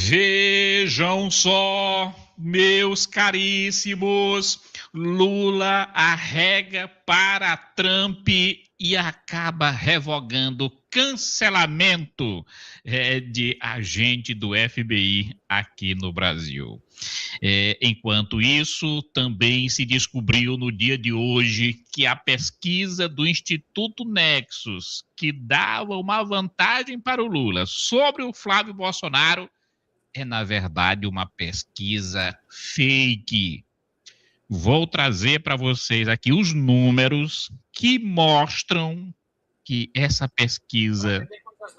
Vejam só, meus caríssimos, Lula arrega para Trump e acaba revogando cancelamento de agente do FBI aqui no Brasil. Enquanto isso, também se descobriu no dia de hoje que a pesquisa do Instituto Nexus, que dava uma vantagem para o Lula sobre o Flávio Bolsonaro, é, na verdade, uma pesquisa fake. Vou trazer para vocês aqui os números que mostram que essa pesquisa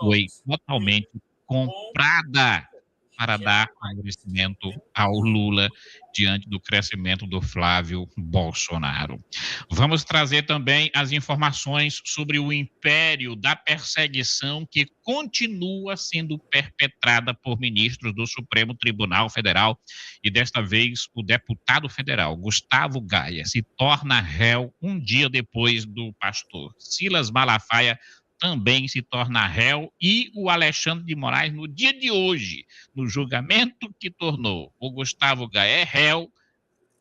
foi totalmente comprada para dar favorecimento ao Lula diante do crescimento do Flávio Bolsonaro. Vamos trazer também as informações sobre o império da perseguição que continua sendo perpetrada por ministros do Supremo Tribunal Federal e desta vez o deputado federal Gustavo Gaia se torna réu um dia depois do pastor Silas Malafaia também se torna réu e o Alexandre de Moraes, no dia de hoje, no julgamento que tornou o Gustavo Gaia réu,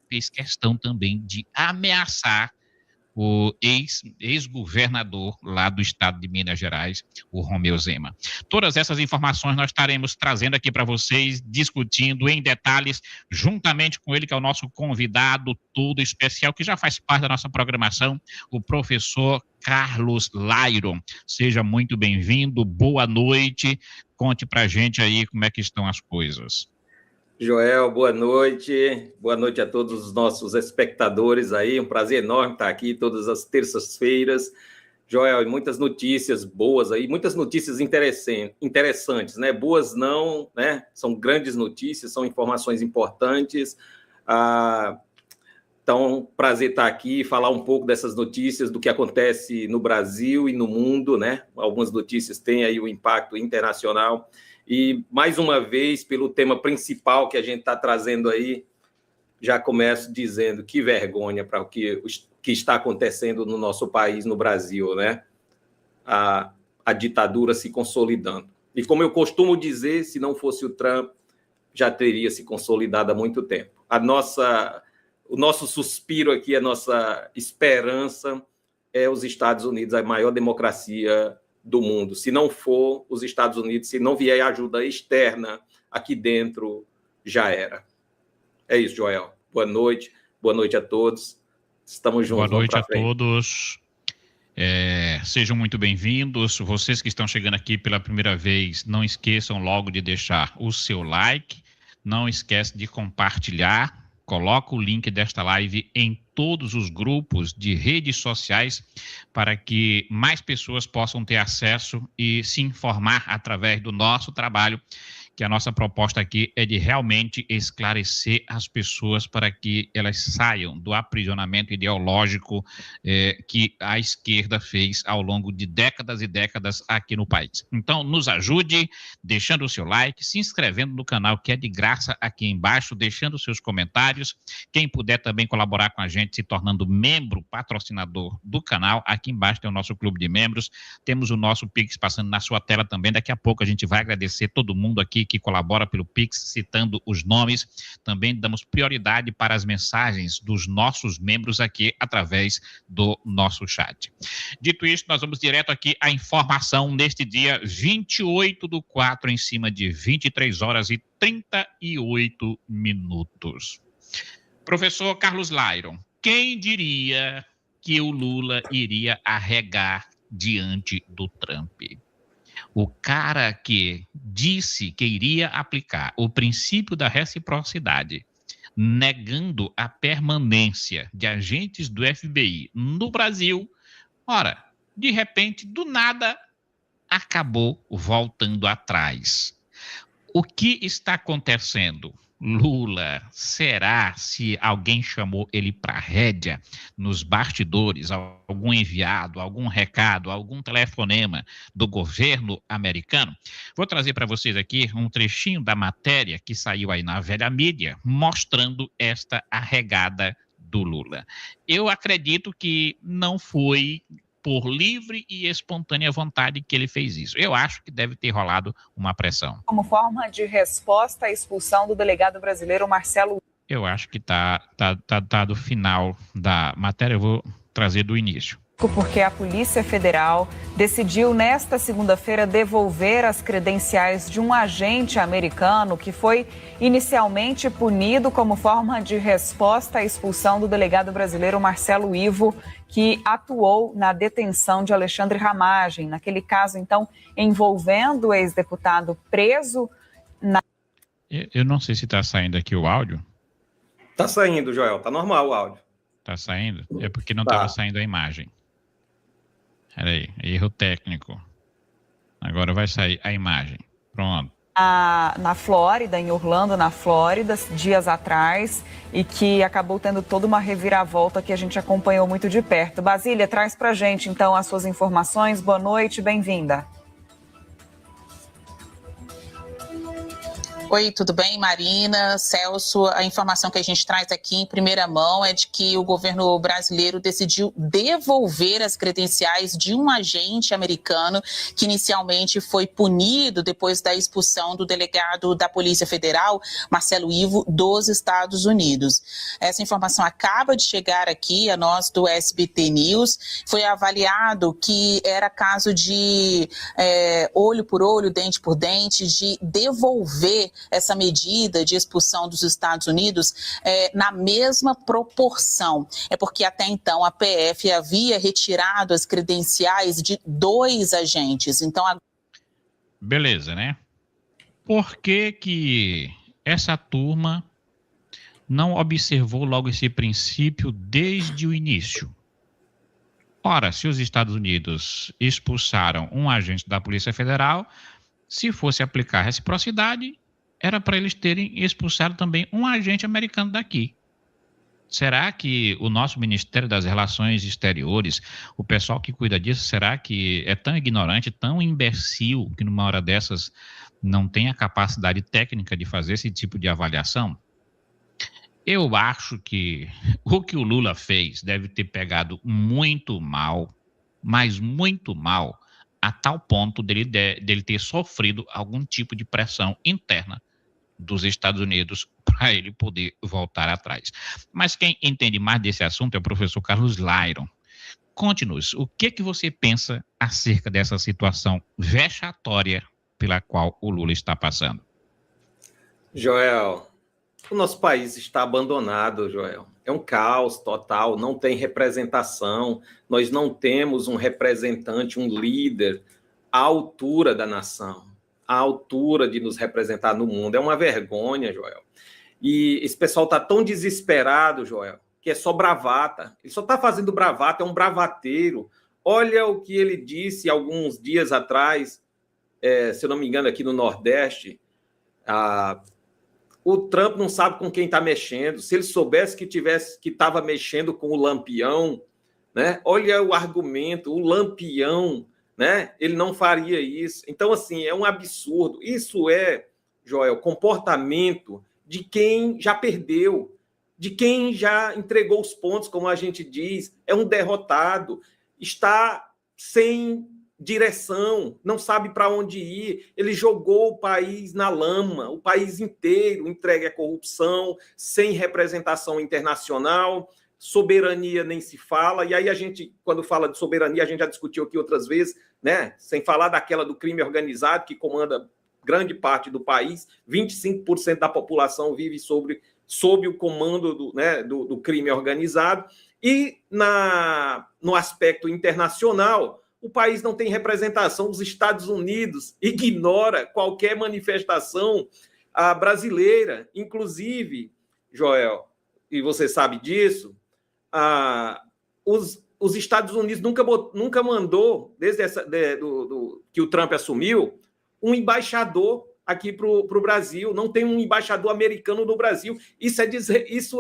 fez questão também de ameaçar o ex-governador lá do estado de Minas Gerais, o Romeu Zema. Todas essas informações nós estaremos trazendo aqui para vocês, discutindo em detalhes, juntamente com ele, que é o nosso convidado todo especial, que já faz parte da nossa programação, o professor Carlos Lairon. Seja muito bem-vindo, boa noite, conte para a gente aí como é que estão as coisas. Joel, boa noite a todos os nossos espectadores aí, um prazer enorme estar aqui todas as terças-feiras. Joel, muitas notícias boas aí, muitas notícias interessantes, né? Boas não, né? São grandes notícias, são informações importantes. Então, prazer estar aqui, falar um pouco dessas notícias, do que acontece no Brasil e no mundo, né? Algumas notícias têm aí o impacto internacional. E, mais uma vez, pelo tema principal que a gente está trazendo aí, já começo dizendo que vergonha para o que está acontecendo no nosso país, no Brasil, né? A ditadura se consolidando. E, como eu costumo dizer, se não fosse o Trump, já teria se consolidado há muito tempo. O nosso suspiro aqui, a nossa esperança é os Estados Unidos, a maior democracia do mundo. Se não for os Estados Unidos, se não vier ajuda externa aqui dentro, já era. É isso, Joel. Boa noite a todos. Estamos juntos. Boa noite a todos. Sejam muito bem-vindos. Vocês que estão chegando aqui pela primeira vez, não esqueçam logo de deixar o seu like, não esquece de compartilhar, coloca o link desta live em todos os grupos de redes sociais para que mais pessoas possam ter acesso e se informar através do nosso trabalho, que a nossa proposta aqui é de realmente esclarecer as pessoas para que elas saiam do aprisionamento ideológico que a esquerda fez ao longo de décadas e décadas aqui no país. Então, nos ajude deixando o seu like, se inscrevendo no canal, que é de graça aqui embaixo, deixando seus comentários. Quem puder também colaborar com a gente, se tornando membro, patrocinador do canal, aqui embaixo tem o nosso clube de membros, temos o nosso Pix passando na sua tela também. Daqui a pouco a gente vai agradecer todo mundo aqui que colabora pelo Pix, citando os nomes. Também damos prioridade para as mensagens dos nossos membros aqui através do nosso chat. Dito isso, nós vamos direto aqui à informação neste dia 28/4, em cima de 23 horas e 38 minutos. Professor Carlos Lairon, quem diria que o Lula iria arregar diante do Trump? O cara que disse que iria aplicar o princípio da reciprocidade, negando a permanência de agentes do FBI no Brasil, ora, de repente, do nada, acabou voltando atrás. O que está acontecendo? Lula, será se alguém chamou ele para a rédea nos bastidores, algum enviado, algum recado, algum telefonema do governo americano? Vou trazer para vocês aqui um trechinho da matéria que saiu aí na velha mídia, mostrando esta arregada do Lula. Eu acredito que não foi por livre e espontânea vontade que ele fez isso. Eu acho que deve ter rolado uma pressão. Como forma de resposta à expulsão do delegado brasileiro Marcelo. Eu acho que tá do final da matéria, eu vou trazer do início. Porque a Polícia Federal decidiu nesta segunda-feira devolver as credenciais de um agente americano que foi inicialmente punido como forma de resposta à expulsão do delegado brasileiro Marcelo Ivo, que atuou na detenção de Alexandre Ramagem. Naquele caso, então, envolvendo o ex-deputado preso na... Eu não sei se está saindo aqui o áudio. Está saindo, Joel. Está normal o áudio. Está saindo? É porque não estava saindo a imagem. Peraí, erro técnico. Agora vai sair a imagem. Pronto. Na Flórida, em Orlando, na Flórida, dias atrás, e que acabou tendo toda uma reviravolta que a gente acompanhou muito de perto. Basília, traz pra gente, então, as suas informações. Boa noite, bem-vinda. Oi, tudo bem, Marina, Celso? A informação que a gente traz aqui em primeira mão é de que o governo brasileiro decidiu devolver as credenciais de um agente americano que inicialmente foi punido depois da expulsão do delegado da Polícia Federal, Marcelo Ivo, dos Estados Unidos. Essa informação acaba de chegar aqui a nós do SBT News. Foi avaliado que era caso de olho por olho, dente por dente, de devolver essa medida de expulsão dos Estados Unidos na mesma proporção. É porque até então a PF havia retirado as credenciais de 2 agentes. Então, beleza, né? Por que essa turma não observou logo esse princípio desde o início? Ora, se os Estados Unidos expulsaram um agente da Polícia Federal, se fosse aplicar reciprocidade, era para eles terem expulsado também um agente americano daqui. Será que o nosso Ministério das Relações Exteriores, o pessoal que cuida disso, será que é tão ignorante, tão imbecil, que numa hora dessas não tem a capacidade técnica de fazer esse tipo de avaliação? Eu acho que o que o Lula fez deve ter pegado muito mal, mas muito mal, a tal ponto dele ter sofrido algum tipo de pressão interna dos Estados Unidos para ele poder voltar atrás. Mas quem entende mais desse assunto é o professor Carlos Lyron. Conte-nos, o que você pensa acerca dessa situação vexatória pela qual o Lula está passando? Joel, o nosso país está abandonado, Joel. É um caos total, não tem representação, nós não temos um representante, um líder à altura da nação, à altura de nos representar no mundo. É uma vergonha, Joel. E esse pessoal está tão desesperado, Joel, que é só bravata. Ele só está fazendo bravata, é um bravateiro. Olha o que ele disse alguns dias atrás, se eu não me engano, aqui no Nordeste. O Trump não sabe com quem está mexendo. Se ele soubesse que estava mexendo com o Lampião, né? Olha o argumento, o Lampião, né? Ele não faria isso. Então, assim, é um absurdo. Isso é, Joel, comportamento de quem já perdeu, de quem já entregou os pontos, como a gente diz. É um derrotado, está sem direção, não sabe para onde ir. Ele jogou o país na lama, o país inteiro entregue à corrupção, sem representação internacional. Soberania nem se fala, e aí a gente, quando fala de soberania, a gente já discutiu aqui outras vezes, né? Sem falar daquela do crime organizado, que comanda grande parte do país, 25% da população vive sob o comando do crime organizado, e no aspecto internacional, o país não tem representação. Os Estados Unidos ignora qualquer manifestação brasileira, inclusive, Joel, e você sabe disso, os Estados Unidos nunca mandou, desde que o Trump assumiu, um embaixador aqui para o Brasil. Não tem um embaixador americano no Brasil. Isso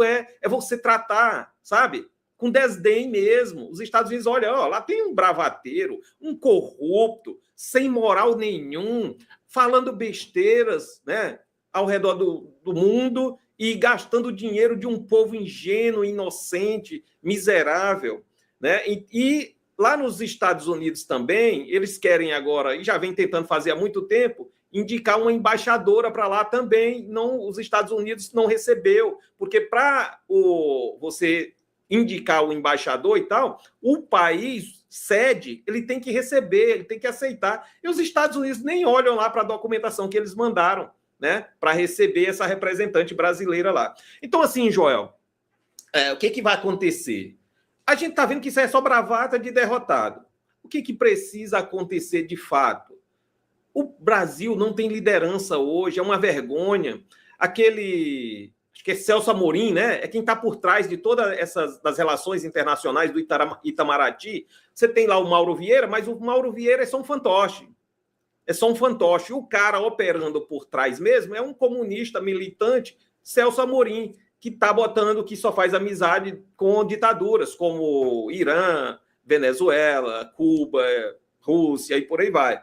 é você tratar, sabe, com desdém mesmo. Os Estados Unidos, olha, lá tem um bravateiro, um corrupto, sem moral nenhum, falando besteiras, né, ao redor do mundo, e gastando dinheiro de um povo ingênuo, inocente, miserável, né? E lá nos Estados Unidos também, eles querem agora, e já vem tentando fazer há muito tempo, indicar uma embaixadora para lá também. Não, os Estados Unidos não recebeu, porque para você indicar o embaixador e tal, o país sede, ele tem que receber, ele tem que aceitar. E os Estados Unidos nem olham lá para a documentação que eles mandaram, né, para receber essa representante brasileira lá. Então, assim, Joel, o que vai acontecer? A gente está vendo que isso é só bravata de derrotado. O que precisa acontecer de fato? O Brasil não tem liderança hoje, é uma vergonha. Acho que é Celso Amorim, né? É quem está por trás de todas essas das relações internacionais do Itamaraty. Você tem lá o Mauro Vieira, mas o Mauro Vieira é só um fantoche. É só um fantoche. O cara operando por trás mesmo é um comunista militante, Celso Amorim, que está botando que só faz amizade com ditaduras como Irã, Venezuela, Cuba, Rússia e por aí vai.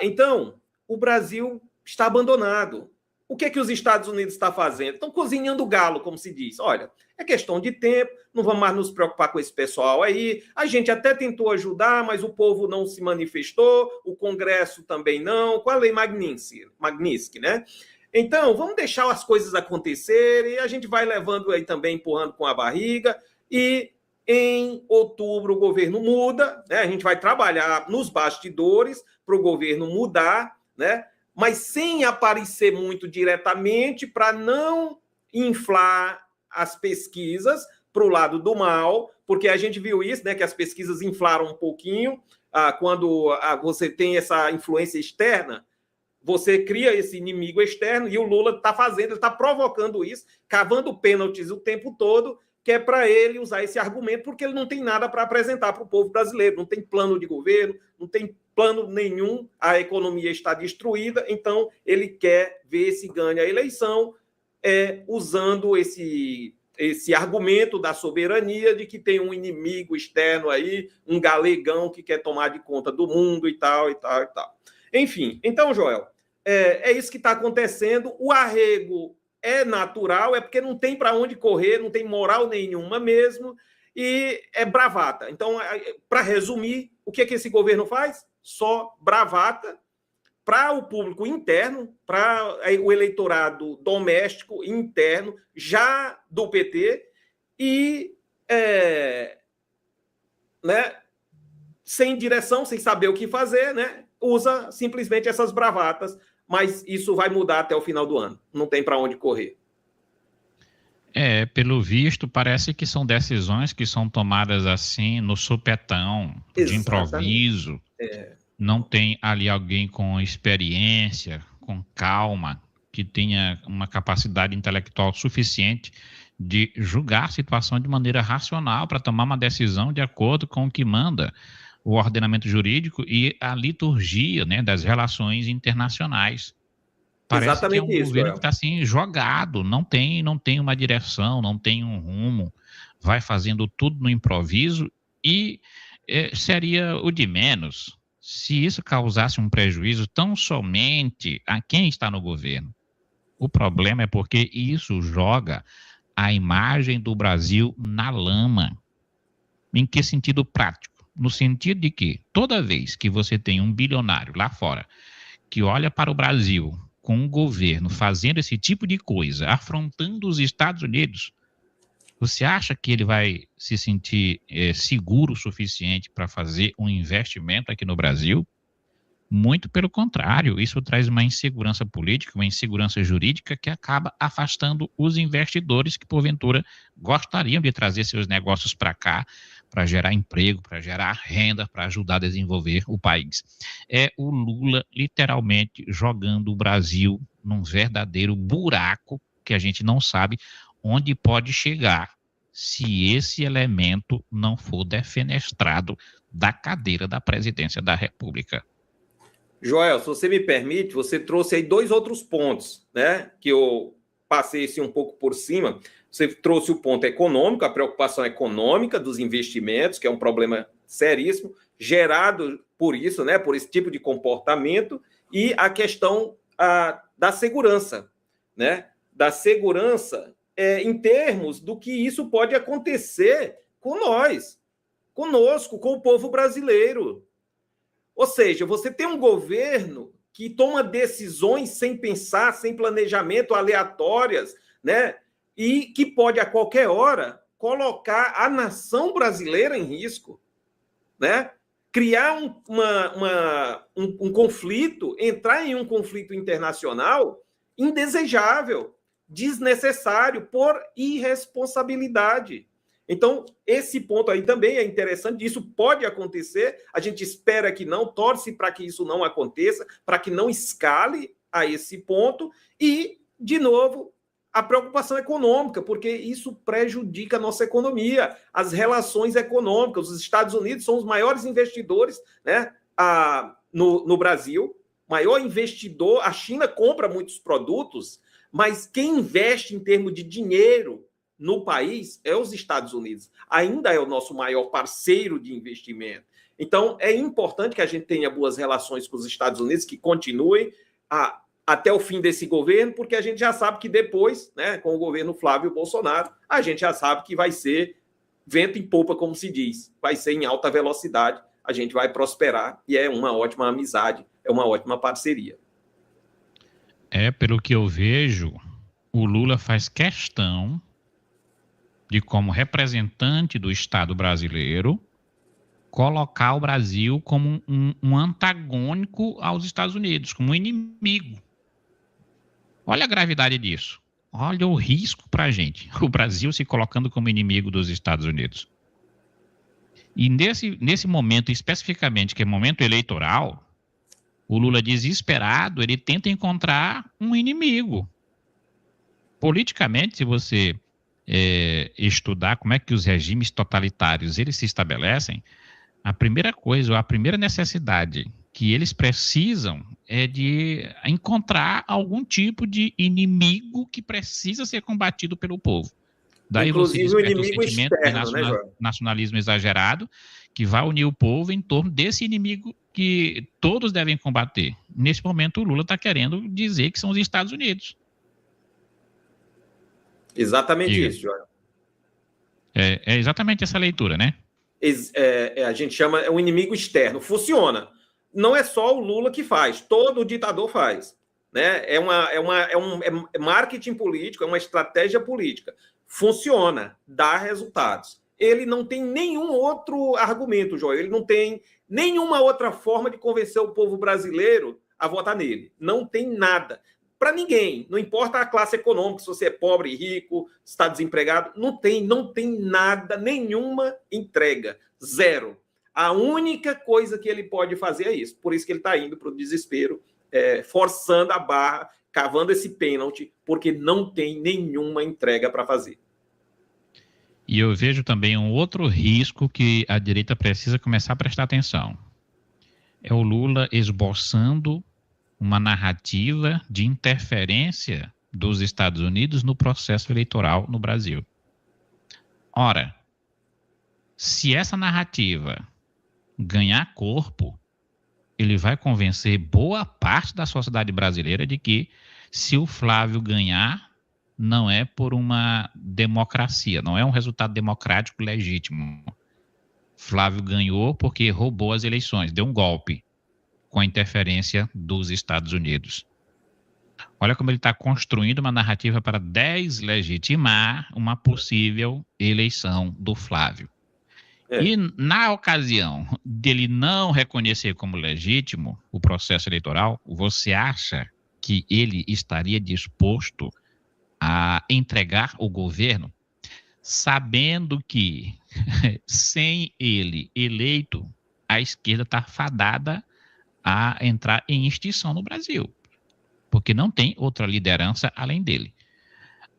Então, o Brasil está abandonado. O que é que os Estados Unidos estão fazendo? Estão cozinhando o galo, como se diz. Olha, é questão de tempo, não vamos mais nos preocupar com esse pessoal aí. A gente até tentou ajudar, mas o povo não se manifestou, o Congresso também não, com a lei Magnitsky, né? Então, vamos deixar as coisas acontecerem, e a gente vai levando aí também, empurrando com a barriga, e em outubro o governo muda, né? A gente vai trabalhar nos bastidores para o governo mudar, né? Mas sem aparecer muito diretamente para não inflar as pesquisas para o lado do mal, porque a gente viu isso, né? Que as pesquisas inflaram um pouquinho quando você tem essa influência externa. Você cria esse inimigo externo e o Lula está fazendo, está provocando isso, cavando pênaltis o tempo todo, que é para ele usar esse argumento, porque ele não tem nada para apresentar para o povo brasileiro, não tem plano de governo, não tem plano nenhum, a economia está destruída, então ele quer ver se ganha a eleição usando esse argumento da soberania, de que tem um inimigo externo aí, um galegão que quer tomar de conta do mundo e tal, e tal, e tal. Enfim, então, Joel, é isso que está acontecendo. O arrego é natural, é porque não tem para onde correr, não tem moral nenhuma mesmo, e é bravata. Então, para resumir, o que esse governo faz? Só bravata para o público interno, para o eleitorado doméstico interno, já do PT, e né, sem direção, sem saber o que fazer, né? Usa simplesmente essas bravatas, mas isso vai mudar até o final do ano. Não tem para onde correr. Pelo visto, parece que são decisões que são tomadas assim, no supetão, de improviso. Não tem ali alguém com experiência, com calma, que tenha uma capacidade intelectual suficiente de julgar a situação de maneira racional para tomar uma decisão de acordo com o que manda o ordenamento jurídico e a liturgia, né, das relações internacionais. Parece exatamente que é um governo que está assim, jogado, não tem uma direção, não tem um rumo, vai fazendo tudo no improviso e seria o de menos se isso causasse um prejuízo tão somente a quem está no governo. O problema é porque isso joga a imagem do Brasil na lama. Em que sentido prático? No sentido de que toda vez que você tem um bilionário lá fora que olha para o Brasil com um governo fazendo esse tipo de coisa, afrontando os Estados Unidos, você acha que ele vai se sentir seguro o suficiente para fazer um investimento aqui no Brasil? Muito pelo contrário, isso traz uma insegurança política, uma insegurança jurídica que acaba afastando os investidores que, porventura, gostariam de trazer seus negócios para cá, para gerar emprego, para gerar renda, para ajudar a desenvolver o país. É o Lula, literalmente, jogando o Brasil num verdadeiro buraco que a gente não sabe onde pode chegar se esse elemento não for defenestrado da cadeira da presidência da República. Joel, se você me permite, você trouxe aí 2 outros pontos, né, que eu passei assim um pouco por cima. Você trouxe o ponto econômico, a preocupação econômica dos investimentos, que é um problema seríssimo, gerado por isso, né, por esse tipo de comportamento, e a questão da segurança, né, da segurança em termos do que isso pode acontecer com nós, conosco, com o povo brasileiro. Ou seja, você tem um governo que toma decisões sem pensar, sem planejamento, aleatórias, né? E que pode, a qualquer hora, colocar a nação brasileira em risco, né? Criar um conflito, entrar em um conflito internacional indesejável, desnecessário, por irresponsabilidade. Então, esse ponto aí também é interessante, isso pode acontecer, a gente espera que não, torce para que isso não aconteça, para que não escale a esse ponto, e, de novo, a preocupação econômica, porque isso prejudica a nossa economia, as relações econômicas. Os Estados Unidos são os maiores investidores, né, no Brasil, maior investidor, a China compra muitos produtos, mas quem investe em termos de dinheiro no país é os Estados Unidos. Ainda é o nosso maior parceiro de investimento. Então, é importante que a gente tenha boas relações com os Estados Unidos, que continuem até o fim desse governo, porque a gente já sabe que depois, né, com o governo Flávio Bolsonaro, a gente já sabe que vai ser vento em popa, como se diz. Vai ser em alta velocidade, a gente vai prosperar, e é uma ótima amizade, é uma ótima parceria. Pelo que eu vejo, o Lula faz questão de, como representante do Estado brasileiro, colocar o Brasil como um antagônico aos Estados Unidos, como um inimigo. Olha a gravidade disso. Olha o risco para a gente. O Brasil se colocando como inimigo dos Estados Unidos. E nesse momento, especificamente, que é momento eleitoral, o Lula, desesperado, ele tenta encontrar um inimigo. Politicamente, se você estudar como é que os regimes totalitários eles se estabelecem, a primeira coisa, ou a primeira necessidade que eles precisam é de encontrar algum tipo de inimigo que precisa ser combatido pelo povo. Daí inclusive você desperta o inimigo sentimento externo, de nacionalismo exagerado, que vai unir o povo em torno desse inimigo que todos devem combater. Nesse momento, o Lula está querendo dizer que são os Estados Unidos. Exatamente isso, Joel. É exatamente essa leitura, né? A gente chama um inimigo externo. Funciona. Não é só o Lula que faz, todo ditador faz. Né? É marketing político, é uma estratégia política. Funciona, dá resultados. Ele não tem nenhum outro argumento, Joel. Ele não tem nenhuma outra forma de convencer o povo brasileiro a votar nele. Não tem nada. Para ninguém, não importa a classe econômica, se você é pobre, rico, está desempregado, não tem nada, nenhuma entrega, zero. A única coisa que ele pode fazer é isso, por isso que ele está indo para o desespero, forçando a barra, cavando esse pênalti, porque não tem nenhuma entrega para fazer. E eu vejo também um outro risco que a direita precisa começar a prestar atenção. É o Lula esboçando uma narrativa de interferência dos Estados Unidos no processo eleitoral no Brasil. Ora, se essa narrativa ganhar corpo, ele vai convencer boa parte da sociedade brasileira de que, se o Flávio ganhar, não é por uma democracia, não é um resultado democrático legítimo. Flávio ganhou porque roubou as eleições, deu um golpe com a interferência dos Estados Unidos. Olha como ele está construindo uma narrativa para deslegitimar uma possível eleição do Flávio. E na ocasião dele não reconhecer como legítimo o processo eleitoral, você acha que ele estaria disposto a entregar o governo, sabendo que, sem ele eleito, a esquerda está fadada a entrar em extinção no Brasil, porque não tem outra liderança além dele.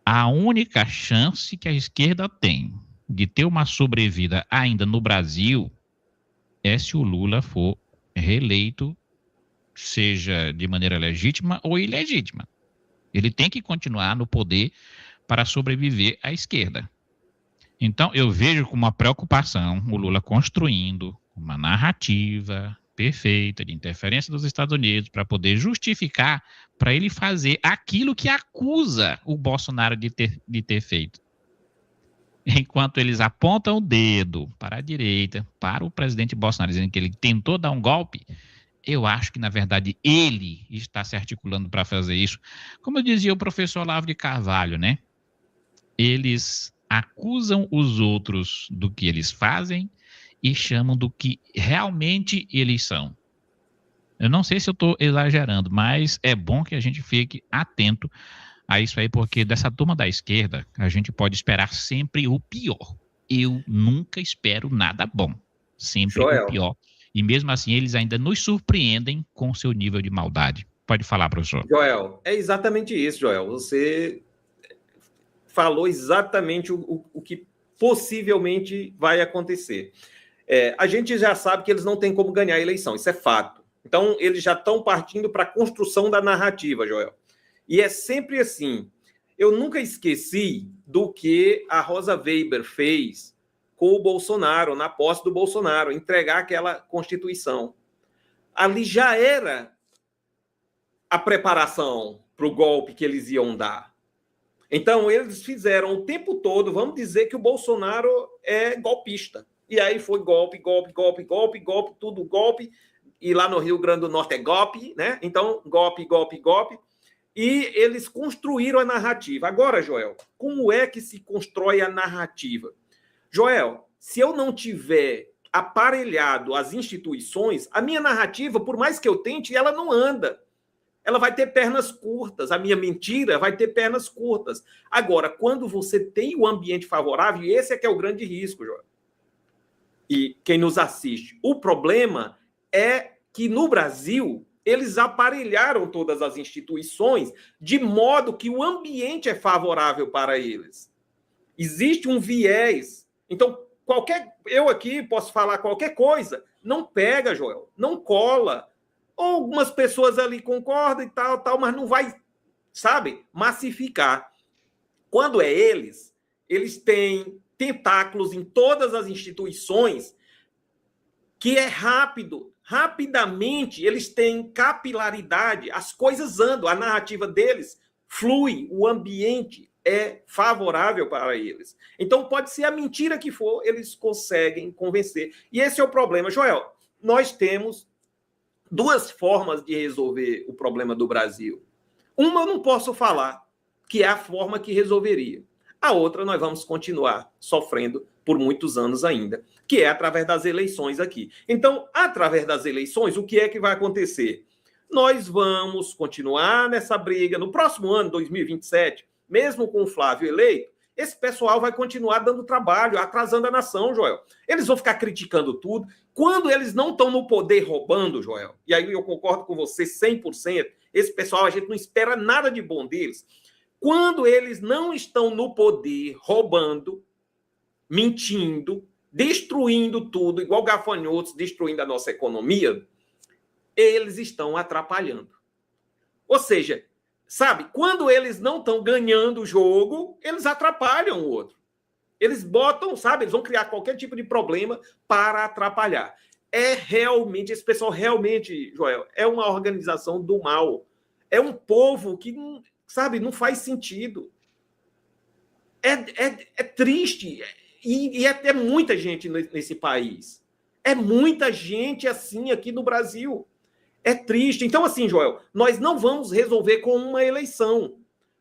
A única chance que a esquerda tem de ter uma sobrevida ainda no Brasil é se o Lula for reeleito, seja de maneira legítima ou ilegítima. Ele tem que continuar no poder para sobreviver à esquerda. Então, eu vejo com uma preocupação o Lula construindo uma narrativa perfeita de interferência dos Estados Unidos para poder justificar, para ele fazer aquilo que acusa o Bolsonaro de ter feito. enquanto eles apontam o dedo para a direita, para o presidente Bolsonaro, dizendo que ele tentou dar um golpe, eu acho que, na verdade, ele está se articulando para fazer isso. Como dizia o professor Olavo de Carvalho, né? Eles acusam os outros do que eles fazem e chamam do que realmente eles são. Eu não sei se eu estou exagerando, mas é bom que a gente fique atento a isso aí, porque dessa turma da esquerda, a gente pode esperar sempre o pior. Eu nunca espero nada bom. Sempre Joel, o pior. E mesmo assim, eles ainda nos surpreendem com o seu nível de maldade. Pode falar, professor. Joel, é exatamente isso, Joel. Você falou exatamente o que possivelmente vai acontecer. A gente já sabe que eles não têm como ganhar a eleição, isso é fato. Então, eles já estão partindo para a construção da narrativa, Joel. E é sempre assim. Eu nunca esqueci do que a Rosa Weber fez com o Bolsonaro, na posse do Bolsonaro, entregar aquela Constituição. Ali já era a preparação para o golpe que eles iam dar. Então, eles fizeram o tempo todo, vamos dizer que o Bolsonaro é golpista. E aí foi golpe, tudo golpe. E lá no Rio Grande do Norte é golpe, né? Então, golpe. E eles construíram a narrativa. Agora, Joel, como é que se constrói a narrativa? Joel, se eu não tiver aparelhado as instituições, a minha narrativa, por mais que eu tente, ela não anda. Ela vai ter pernas curtas. A minha mentira vai ter pernas curtas. Agora, quando você tem o ambiente favorável, e esse é que é o grande risco, Joel, e quem nos assiste, o problema é que no Brasil eles aparelharam todas as instituições de modo que o ambiente é favorável para eles. Existe um viés. Então, eu aqui posso falar qualquer coisa, não pega, Joel, não cola. Algumas pessoas ali concordam e tal, mas não vai, sabe, massificar. Quando é eles têm tentáculos em todas as instituições, que é rapidamente eles têm capilaridade, as coisas andam, a narrativa deles flui, o ambiente é favorável para eles. Então, pode ser a mentira que for, eles conseguem convencer. E esse é o problema. Joel, nós temos duas formas de resolver o problema do Brasil. Uma eu não posso falar, que é a forma que resolveria. A outra nós vamos continuar sofrendo por muitos anos ainda, que é através das eleições aqui. Então, através das eleições, o que é que vai acontecer? Nós vamos continuar nessa briga. No próximo ano, 2027, mesmo com o Flávio eleito, esse pessoal vai continuar dando trabalho, atrasando a nação, Joel. Eles vão ficar criticando tudo. Quando eles não estão no poder roubando, Joel, e aí eu concordo com você 100%, esse pessoal, a gente não espera nada de bom deles. Quando eles não estão no poder roubando, mentindo, destruindo tudo, igual gafanhotos destruindo a nossa economia, eles estão atrapalhando. Ou seja, sabe, quando eles não estão ganhando o jogo, eles atrapalham o outro. Eles botam, sabe, eles vão criar qualquer tipo de problema para atrapalhar. Esse pessoal realmente, Joel, é uma organização do mal. É um povo que, sabe, não faz sentido. É triste. E é muita gente nesse país. É muita gente assim aqui no Brasil. É triste. Então, assim, Joel, nós não vamos resolver com uma eleição.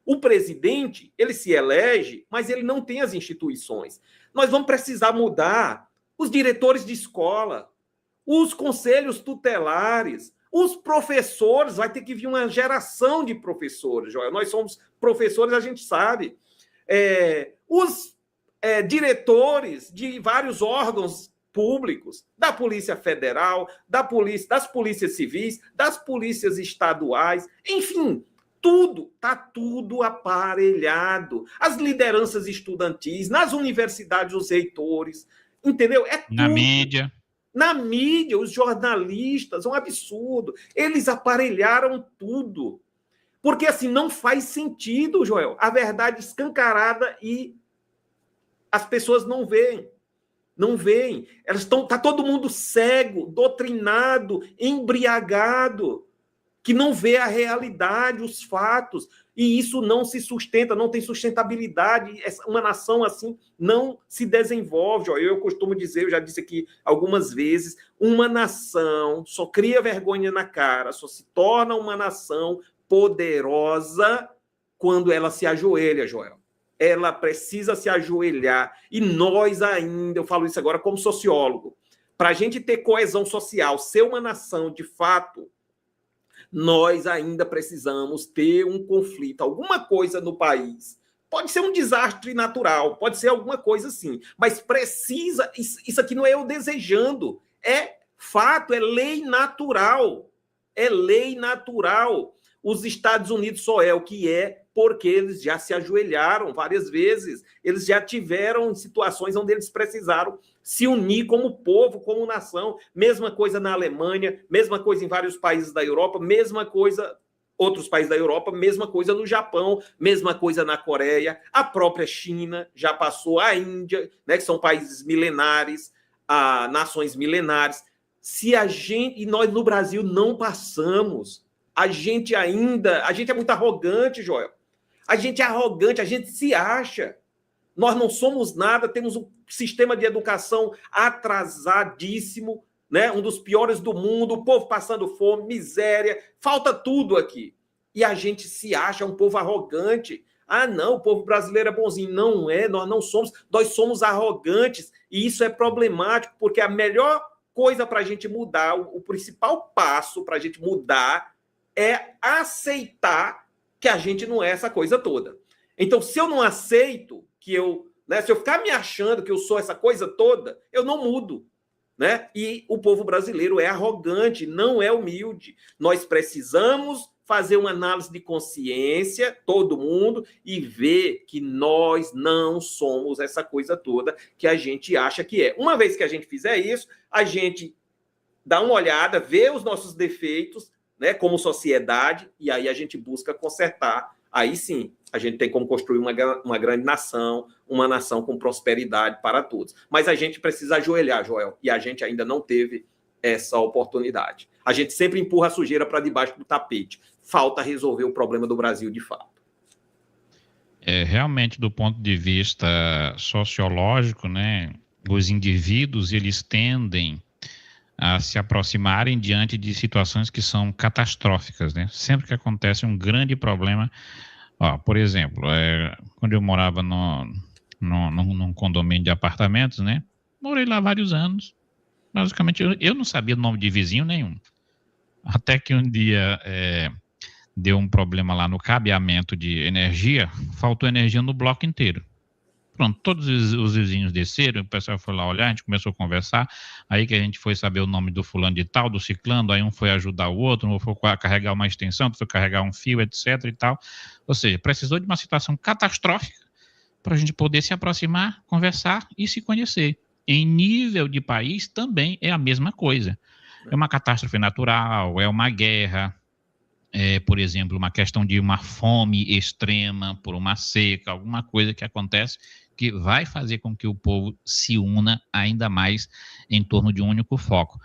O presidente, ele se elege, mas ele não tem as instituições. Nós vamos precisar mudar os diretores de escola, os conselhos tutelares, os professores. Vai ter que vir uma geração de professores, Joel. Nós somos professores, a gente sabe. Os diretores de vários órgãos públicos, da Polícia Federal, das polícias civis, das polícias estaduais, enfim, está tudo aparelhado. As lideranças estudantis, nas universidades, os reitores, entendeu? É tudo. Na mídia. Na mídia, os jornalistas, é um absurdo. Eles aparelharam tudo. Porque, assim, não faz sentido, Joel, a verdade escancarada e as pessoas não veem. Não veem. Está todo mundo cego, doutrinado, embriagado. que não vê a realidade, os fatos, e isso não se sustenta, não tem sustentabilidade. Uma nação assim não se desenvolve. Eu costumo dizer, eu já disse aqui algumas vezes, uma nação só cria vergonha na cara, só se torna uma nação poderosa quando ela se ajoelha, Joel. Ela precisa se ajoelhar. E nós ainda, eu falo isso agora como sociólogo, para a gente ter coesão social, ser uma nação de fato, nós ainda precisamos ter um conflito, alguma coisa no país. Pode ser um desastre natural, pode ser alguma coisa assim, mas precisa, isso aqui não é eu desejando, é fato, é lei natural. É lei natural. Os Estados Unidos só é o que é porque eles já se ajoelharam várias vezes, eles já tiveram situações onde eles precisaram se unir como povo, como nação. Mesma coisa na Alemanha, mesma coisa em vários países da Europa, mesma coisa outros países da Europa, mesma coisa no Japão, mesma coisa na Coreia, a própria China já passou, a Índia, né, que são países milenares, nações milenares. Se a gente, e nós no Brasil não passamos, a gente é muito arrogante, Joel. A gente é arrogante, a gente se acha. Nós não somos nada, temos um sistema de educação atrasadíssimo, né? Um dos piores do mundo, o povo passando fome, miséria, falta tudo aqui. E a gente se acha um povo arrogante. Ah, não, o povo brasileiro é bonzinho. Não é, nós não somos, nós somos arrogantes. E isso é problemático, porque a melhor coisa para a gente mudar, o principal passo para a gente mudar é aceitar que a gente não é essa coisa toda. Então, se eu não aceito que se eu ficar me achando que eu sou essa coisa toda, eu não mudo, né? E o povo brasileiro é arrogante, não é humilde. Nós precisamos fazer uma análise de consciência, todo mundo, e ver que nós não somos essa coisa toda que a gente acha que é. Uma vez que a gente fizer isso, a gente dá uma olhada, vê os nossos defeitos, né, como sociedade, e aí a gente busca consertar. Aí sim, a gente tem como construir uma grande nação, uma nação com prosperidade para todos. Mas a gente precisa ajoelhar, Joel, e a gente ainda não teve essa oportunidade. A gente sempre empurra a sujeira para debaixo do tapete. Falta resolver o problema do Brasil de fato. Realmente, do ponto de vista sociológico, né, os indivíduos, eles tendem a se aproximarem diante de situações que são catastróficas, né? Sempre que acontece um grande problema, por exemplo, quando eu morava num condomínio de apartamentos, né? Morei lá vários anos. Basicamente, eu não sabia o nome de vizinho nenhum. Até que um dia deu um problema lá no cabeamento de energia, faltou energia no bloco inteiro. Pronto, todos os vizinhos desceram, o pessoal foi lá olhar, a gente começou a conversar, aí que a gente foi saber o nome do fulano de tal, do ciclano, aí um foi ajudar o outro, um foi carregar uma extensão, outro foi carregar um fio, etc. e tal. Ou seja, precisou de uma situação catastrófica para a gente poder se aproximar, conversar e se conhecer. Em nível de país também é a mesma coisa. É uma catástrofe natural, é uma guerra, por exemplo, uma questão de uma fome extrema por uma seca, alguma coisa que acontece que vai fazer com que o povo se una ainda mais em torno de um único foco.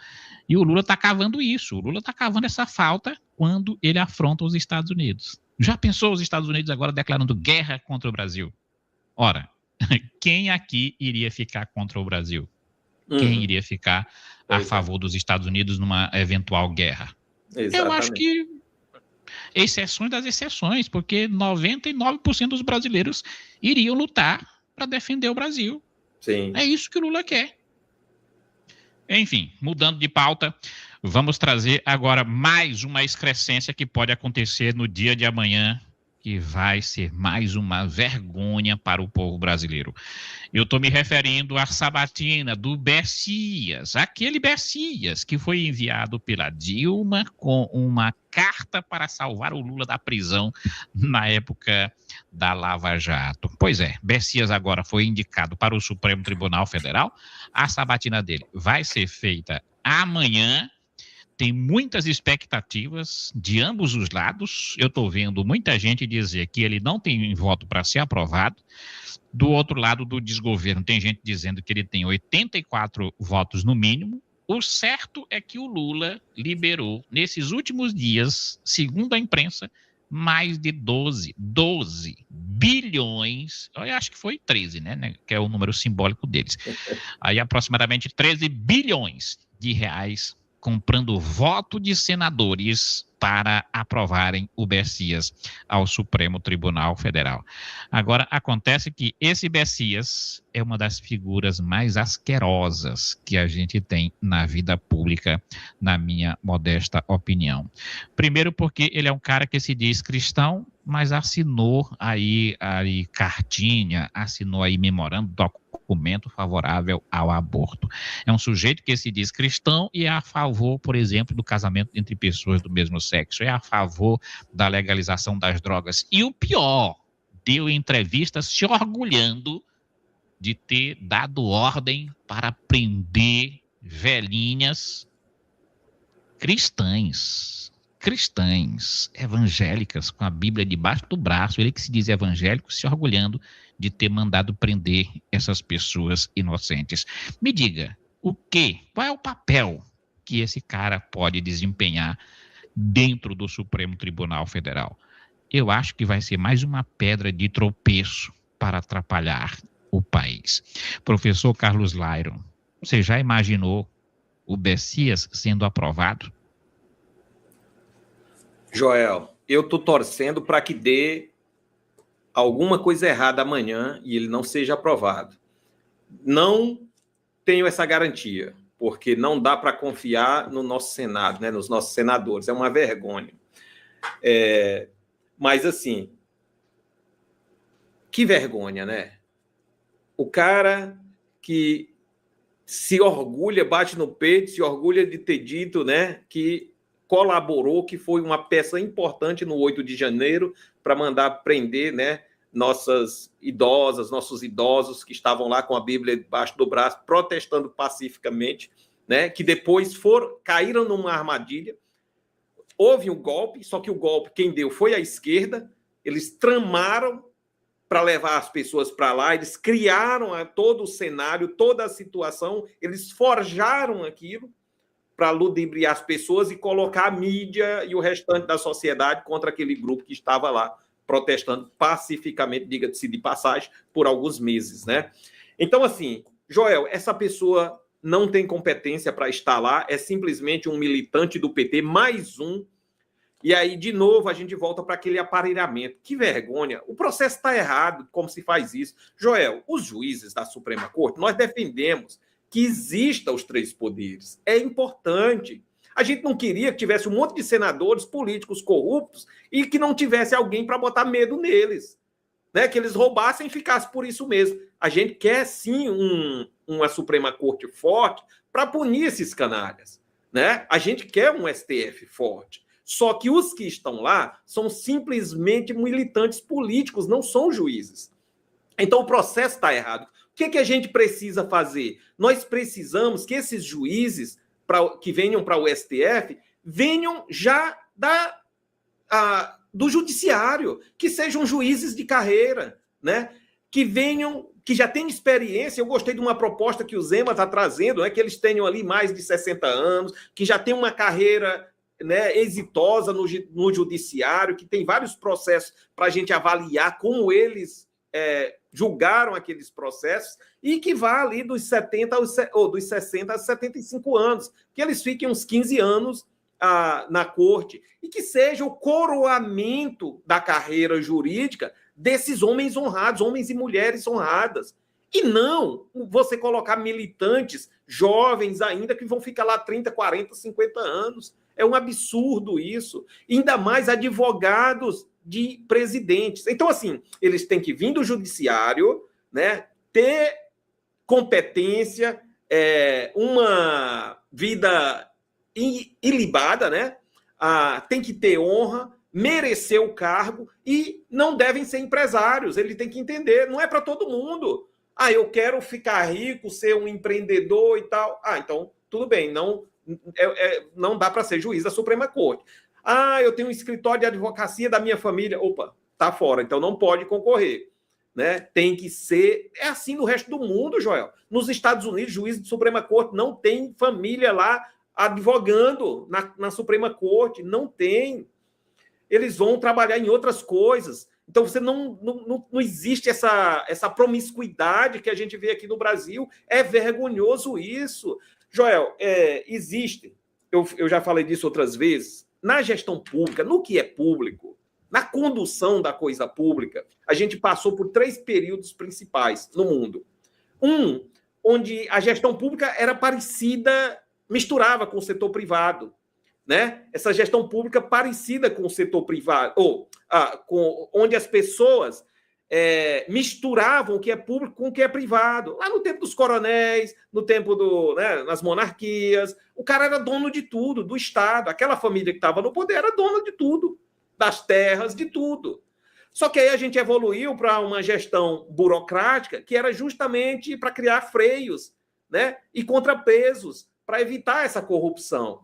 E o Lula está cavando isso, o Lula está cavando essa falta quando ele afronta os Estados Unidos. Já pensou os Estados Unidos agora declarando guerra contra o Brasil? Ora, quem aqui iria ficar contra o Brasil? Quem iria ficar a favor dos Estados Unidos numa eventual guerra? Exatamente. Eu acho que exceções das exceções, porque 99% dos brasileiros iriam lutar para defender o Brasil. Sim. É isso que o Lula quer. Enfim, mudando de pauta, vamos trazer agora mais uma excrescência que pode acontecer no dia de amanhã, que vai ser mais uma vergonha para o povo brasileiro. Eu estou me referindo à sabatina do Bessias, aquele Bessias que foi enviado pela Dilma com uma carta para salvar o Lula da prisão na época da Lava Jato. Pois é, Bessias agora foi indicado para o Supremo Tribunal Federal. A sabatina dele vai ser feita amanhã. Tem muitas expectativas de ambos os lados. Eu estou vendo muita gente dizer que ele não tem voto para ser aprovado. Do outro lado do desgoverno, tem gente dizendo que ele tem 84 votos no mínimo. O certo é que o Lula liberou, nesses últimos dias, segundo a imprensa, mais de 12 bilhões, eu acho que foi 13, né, que é o número simbólico deles. Aí aproximadamente 13 bilhões de reais comprando voto de senadores para aprovarem o Bessias ao Supremo Tribunal Federal. Agora, acontece que esse Bessias é uma das figuras mais asquerosas que a gente tem na vida pública, na minha modesta opinião. Primeiro porque ele é um cara que se diz cristão, mas assinou aí cartinha, assinou aí memorando, documento favorável ao aborto. É um sujeito que se diz cristão e é a favor, por exemplo, do casamento entre pessoas do mesmo sexo, é a favor da legalização das drogas. E o pior, deu entrevistas se orgulhando de ter dado ordem para prender velhinhas cristãs, evangélicas, com a Bíblia debaixo do braço, ele que se diz evangélico, se orgulhando de ter mandado prender essas pessoas inocentes. Me diga, qual é o papel que esse cara pode desempenhar dentro do Supremo Tribunal Federal? Eu acho que vai ser mais uma pedra de tropeço para atrapalhar o país. Professor Carlos Lyron, você já imaginou o Bessias sendo aprovado? Joel, eu estou torcendo para que dê alguma coisa errada amanhã e ele não seja aprovado. Não tenho essa garantia, porque não dá para confiar no nosso Senado, né, nos nossos senadores. É uma vergonha. Mas, assim, que vergonha, né? O cara que se orgulha, bate no peito, se orgulha de ter dito, né, que colaborou, que foi uma peça importante no 8 de janeiro para mandar prender, né, nossos idosos que estavam lá com a Bíblia debaixo do braço, protestando pacificamente, né, que depois caíram numa armadilha. Houve um golpe, só que o golpe quem deu foi a esquerda. Eles tramaram para levar as pessoas para lá, eles criaram todo o cenário, toda a situação, eles forjaram aquilo para ludibriar as pessoas e colocar a mídia e o restante da sociedade contra aquele grupo que estava lá protestando pacificamente, diga-se de passagem, por alguns meses, né? Então, assim, Joel, essa pessoa não tem competência para estar lá, é simplesmente um militante do PT, mais um. E aí, de novo, a gente volta para aquele aparelhamento. Que vergonha. O processo está errado, como se faz isso. Joel, os juízes da Suprema Corte, nós defendemos que exista os 3 poderes. É importante. A gente não queria que tivesse um monte de senadores políticos corruptos e que não tivesse alguém para botar medo neles, né? Que eles roubassem e ficassem por isso mesmo. A gente quer, sim, uma Suprema Corte forte para punir esses canalhas, né? A gente quer um STF forte. Só que os que estão lá são simplesmente militantes políticos, não são juízes. Então, o processo está errado. O que a gente precisa fazer? Nós precisamos que esses juízes que venham para o STF venham já do judiciário, que sejam juízes de carreira, né? Que venham, que já tenham experiência. Eu gostei de uma proposta que o Zema está trazendo, né? Que eles tenham ali mais de 60 anos, que já tenham uma carreira, né, exitosa no judiciário, que tem vários processos para a gente avaliar como eles julgaram aqueles processos, e que vá ali dos 60 a 75 anos, que eles fiquem uns 15 anos na corte, e que seja o coroamento da carreira jurídica desses homens honrados, homens e mulheres honradas. E não você colocar militantes jovens ainda que vão ficar lá 30, 40, 50 anos. É um absurdo isso. Ainda mais advogados de presidentes. Então, assim, eles têm que vir do judiciário, né, ter competência, uma vida ilibada, né? Tem que ter honra, merecer o cargo e não devem ser empresários. Ele tem que entender, não é para todo mundo. Eu quero ficar rico, ser um empreendedor e tal. Então, tudo bem, não dá para ser juiz da Suprema Corte. Eu tenho um escritório de advocacia da minha família. Opa, tá fora, então não pode concorrer. né, tem que ser... É assim no resto do mundo, Joel. Nos Estados Unidos, juiz de Suprema Corte não tem família lá advogando na Suprema Corte, não tem. Eles vão trabalhar em outras coisas. Então, você não existe essa promiscuidade que a gente vê aqui no Brasil. É vergonhoso isso. Joel, existe, eu já falei disso outras vezes, na gestão pública, no que é público, na condução da coisa pública, a gente passou por 3 períodos principais no mundo. Um, onde a gestão pública era parecida, misturava com o setor privado, né? Essa gestão pública parecida com o setor privado, onde as pessoas misturavam o que é público com o que é privado. Lá no tempo dos coronéis, no tempo nas monarquias, o cara era dono de tudo, do Estado. Aquela família que estava no poder era dona de tudo, das terras, de tudo. Só que aí a gente evoluiu para uma gestão burocrática que era justamente para criar freios, né, e contrapesos para evitar essa corrupção.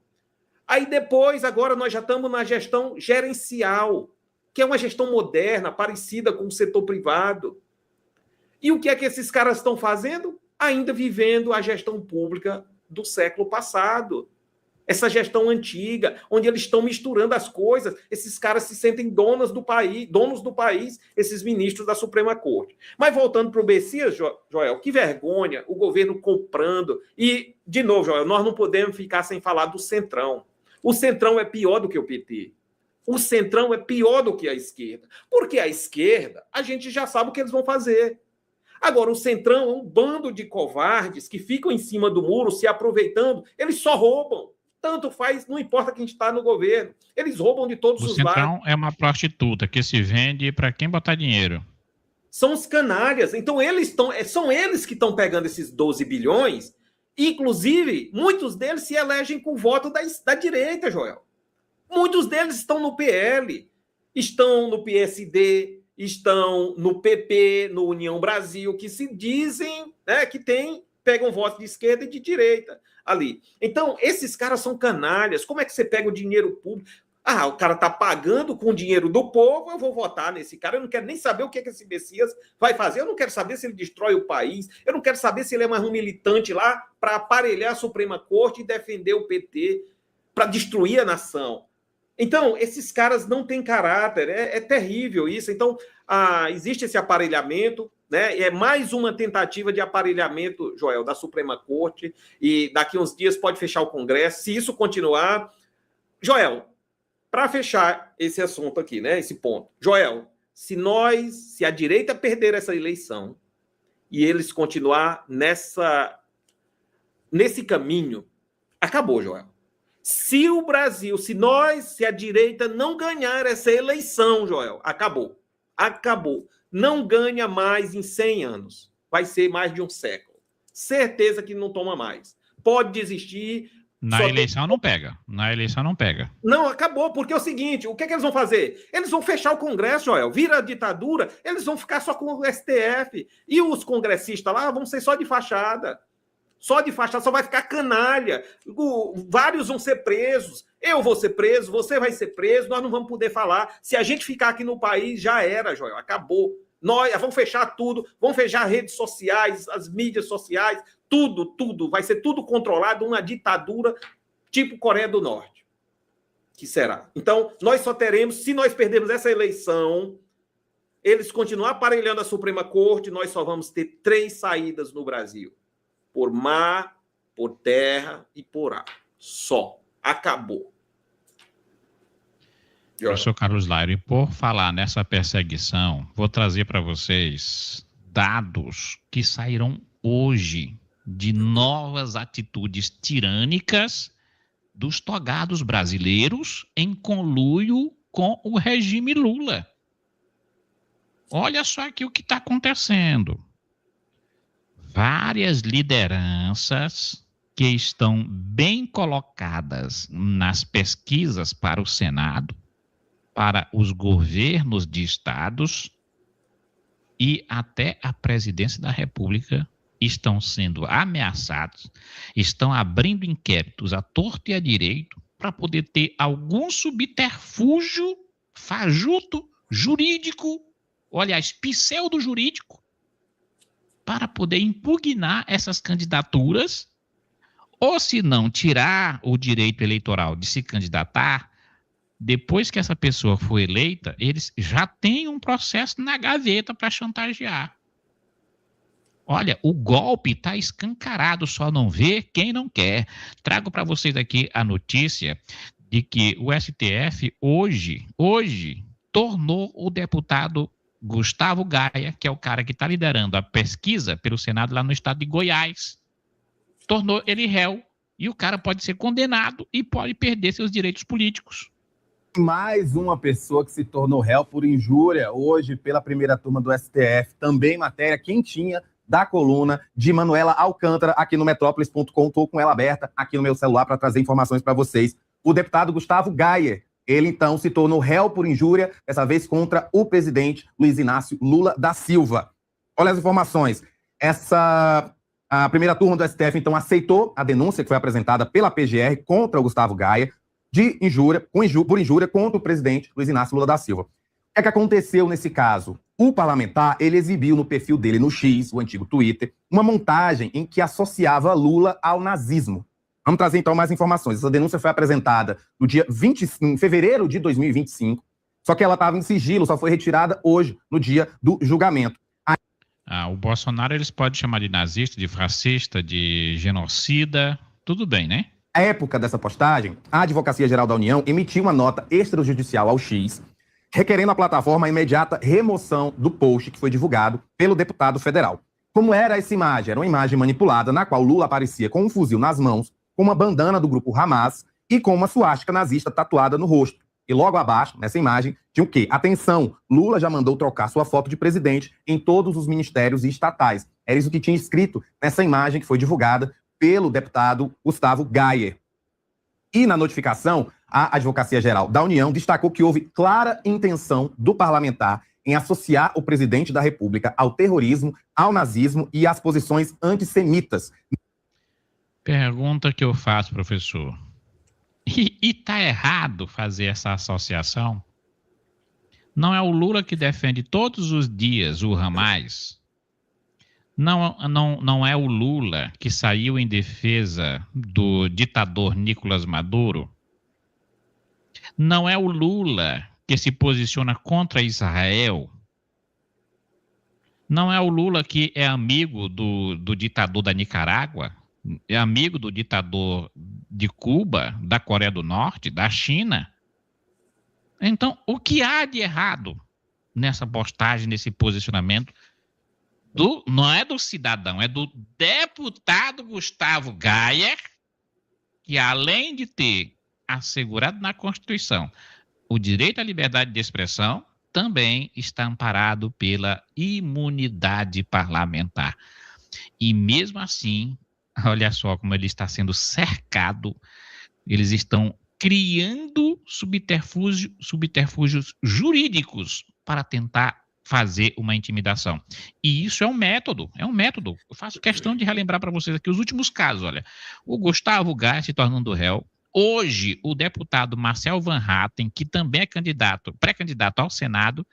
Aí depois, agora nós já estamos na gestão gerencial, que é uma gestão moderna, parecida com o setor privado. E o que é que esses caras estão fazendo? Ainda vivendo a gestão pública do século passado. Essa gestão antiga, onde eles estão misturando as coisas, esses caras se sentem donos do país, esses ministros da Suprema Corte. Mas voltando para o Messias, Joel, que vergonha o governo comprando. E, de novo, Joel, nós não podemos ficar sem falar do Centrão. O Centrão é pior do que o PT. O Centrão é pior do que a esquerda. Porque a esquerda, a gente já sabe o que eles vão fazer. Agora, o Centrão é um bando de covardes que ficam em cima do muro se aproveitando. Eles só roubam. Tanto faz, não importa quem está no governo. Eles roubam de todos os lados. O Centrão é uma prostituta que se vende para quem botar dinheiro. São os canalhas. Então, são eles que estão pegando esses 12 bilhões. Inclusive, muitos deles se elegem com o voto da direita, Joel. Muitos deles estão no PL, estão no PSD, estão no PP, no União Brasil, que se dizem, né, que pegam voto de esquerda e de direita ali. Então, esses caras são canalhas. Como é que você pega o dinheiro público? O cara está pagando com o dinheiro do povo, eu vou votar nesse cara. Eu não quero nem saber o que esse Messias vai fazer. Eu não quero saber se ele destrói o país. Eu não quero saber se ele é mais um militante lá para aparelhar a Suprema Corte e defender o PT, para destruir a nação. Então, esses caras não têm caráter. É terrível isso. Então, existe esse aparelhamento, né? É mais uma tentativa de aparelhamento, Joel, da Suprema Corte, e daqui uns dias pode fechar o Congresso. Se isso continuar... Joel, para fechar esse assunto aqui, né? Esse ponto. Joel, se a direita perder essa eleição e eles continuar nesse caminho, acabou, Joel. Se a direita não ganhar essa eleição, Joel, acabou. Acabou. Não ganha mais em 100 anos. Vai ser mais de um século. Certeza que não toma mais. Pode desistir. Na eleição não pega. Não, acabou, porque é o seguinte, o que eles vão fazer? Eles vão fechar o Congresso, Joel, vira a ditadura, eles vão ficar só com o STF. E os congressistas lá vão ser só de fachada. Só de fachada, só vai ficar canalha. Vários vão ser presos. Eu vou ser preso, você vai ser preso, nós não vamos poder falar. Se a gente ficar aqui no país, já era, Joel, acabou. Nós vamos fechar tudo, vamos fechar redes sociais, as mídias sociais, tudo. Vai ser tudo controlado, uma ditadura tipo Coreia do Norte. Que será? Então, nós só teremos, se nós perdermos essa eleição, eles continuar aparelhando a Suprema Corte, nós só vamos ter 3 saídas no Brasil. Por mar, por terra e por ar. Só. Acabou. Professor Carlos Lairo, e por falar nessa perseguição, vou trazer para vocês dados que saíram hoje de novas atitudes tirânicas dos togados brasileiros em conluio com o regime Lula. Olha só aqui o que está acontecendo. Várias lideranças que estão bem colocadas nas pesquisas para o Senado, para os governos de estados e até a presidência da República estão sendo ameaçados, estão abrindo inquéritos à torto e à direito para poder ter algum subterfúgio fajuto jurídico ou aliás, pseudo-jurídico, para poder impugnar essas candidaturas, ou se não, tirar o direito eleitoral de se candidatar. Depois que essa pessoa for eleita, eles já têm um processo na gaveta para chantagear. Olha, o golpe está escancarado, só não vê quem não quer. Trago para vocês aqui a notícia de que o STF hoje tornou o deputado Gustavo Gaia, que é o cara que está liderando a pesquisa pelo Senado lá no estado de Goiás, tornou ele réu, e o cara pode ser condenado e pode perder seus direitos políticos. Mais uma pessoa que se tornou réu por injúria hoje pela primeira turma do STF. Também matéria quentinha da coluna de Manuela Alcântara aqui no metrópolis.com. Estou com ela aberta aqui no meu celular para trazer informações para vocês. O deputado Gustavo Gaia, ele então se tornou réu por injúria, dessa vez contra o presidente Luiz Inácio Lula da Silva. Olha as informações. A primeira turma do STF então aceitou a denúncia que foi apresentada pela PGR contra o Gustavo Gaia, de injúria, por injúria contra o presidente Luiz Inácio Lula da Silva. O que aconteceu nesse caso? O parlamentar, ele exibiu no perfil dele no X, o antigo Twitter, uma montagem em que associava Lula ao nazismo. Vamos trazer então mais informações. Essa denúncia foi apresentada no dia em fevereiro de 2025, só que ela estava em sigilo, só foi retirada hoje, no dia do julgamento. O Bolsonaro eles podem chamar de nazista, de fascista, de genocida, tudo bem, né? Na época dessa postagem, a Advocacia Geral da União emitiu uma nota extrajudicial ao X, requerendo à plataforma a imediata remoção do post que foi divulgado pelo deputado federal. Como era essa imagem? Era uma imagem manipulada na qual Lula aparecia com um fuzil nas mãos, com uma bandana do grupo Hamas e com uma suástica nazista tatuada no rosto. E logo abaixo, nessa imagem, tinha o quê? Atenção, Lula já mandou trocar sua foto de presidente em todos os ministérios e estatais. Era isso que tinha escrito nessa imagem que foi divulgada pelo deputado Gustavo Gaia. E na notificação, a Advocacia Geral da União destacou que houve clara intenção do parlamentar em associar o presidente da República ao terrorismo, ao nazismo e às posições antissemitas. Pergunta que eu faço, professor. E tá errado fazer essa associação? Não é o Lula que defende todos os dias o Hamas? Não é o Lula que saiu em defesa do ditador Nicolás Maduro? Não é o Lula que se posiciona contra Israel? Não é o Lula que é amigo do ditador da Nicarágua? É amigo do ditador de Cuba, da Coreia do Norte, da China? Então, o que há de errado nessa postagem, nesse posicionamento? Não é do cidadão, é do deputado Gustavo Gaia, que além de ter assegurado na Constituição o direito à liberdade de expressão, também está amparado pela imunidade parlamentar. E mesmo assim, olha só como ele está sendo cercado, eles estão criando subterfúgios jurídicos para tentar fazer uma intimidação. E isso é um método. Eu faço questão de relembrar para vocês aqui os últimos casos. Olha, o Gustavo Gaia se tornando réu. Hoje, o deputado Marcel Van Hatten, que também é pré-candidato ao Senado,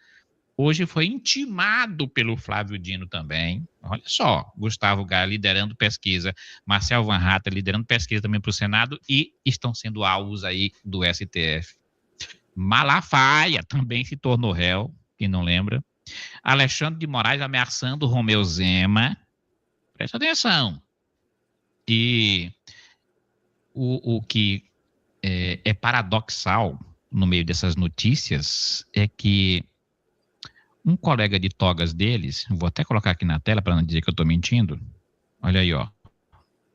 hoje foi intimado pelo Flávio Dino também. Olha só, Gustavo Gaia liderando pesquisa, Marcel Van Hatten liderando pesquisa também para o Senado e estão sendo alvos aí do STF. Malafaia também se tornou réu, quem não lembra. Alexandre de Moraes ameaçando Romeu Zema. Presta atenção. E o que é paradoxal no meio dessas notícias é que um colega de togas deles, vou até colocar aqui na tela para não dizer que eu estou mentindo, olha aí, ó.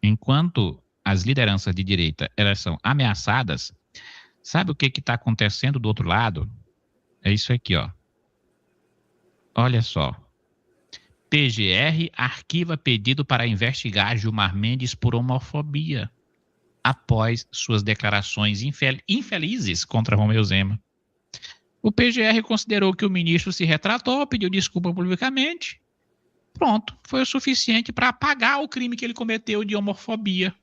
Enquanto as lideranças de direita elas são ameaçadas, sabe o que está acontecendo do outro lado? É isso aqui, ó. Olha só. PGR arquiva pedido para investigar Gilmar Mendes por homofobia após suas declarações infelizes contra Romeu Zema. O PGR considerou que o ministro se retratou, pediu desculpa publicamente. Pronto, foi o suficiente para apagar o crime que ele cometeu de homofobia.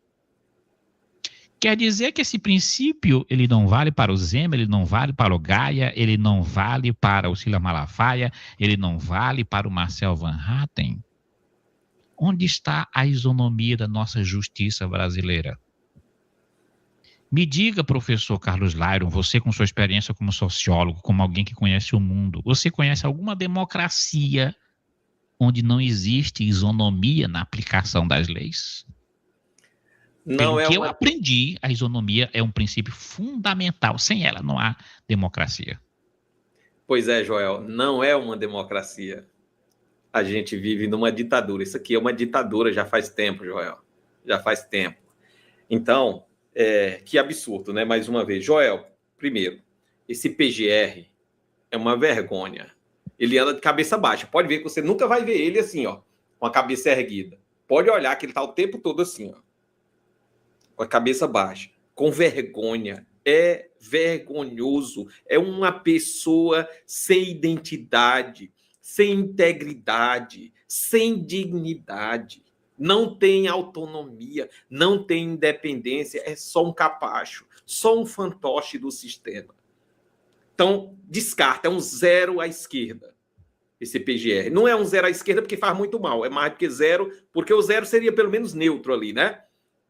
Quer dizer que esse princípio, ele não vale para o Zema, ele não vale para o Gaia, ele não vale para o Cila Malafaia, ele não vale para o Marcel Van Hatten? Onde está a isonomia da nossa justiça brasileira? Me diga, professor Carlos Lyron, você com sua experiência como sociólogo, como alguém que conhece o mundo, você conhece alguma democracia onde não existe isonomia na aplicação das leis? Pelo que eu aprendi, a isonomia é um princípio fundamental. Sem ela não há democracia. Pois é, Joel, não é uma democracia. A gente vive numa ditadura. Isso aqui é uma ditadura já faz tempo, Joel. Já faz tempo. Então, que absurdo, né? Mais uma vez. Joel, primeiro, esse PGR é uma vergonha. Ele anda de cabeça baixa. Pode ver que você nunca vai ver ele assim, ó, com a cabeça erguida. Pode olhar que ele está o tempo todo assim, ó, com a cabeça baixa, com vergonha. É vergonhoso. É uma pessoa sem identidade, sem integridade, sem dignidade. Não tem autonomia, não tem independência, é só um capacho, só um fantoche do sistema. Então, descarta, é um zero à esquerda, esse PGR. Não é um zero à esquerda porque faz muito mal, é mais do que zero, porque o zero seria pelo menos neutro ali, né?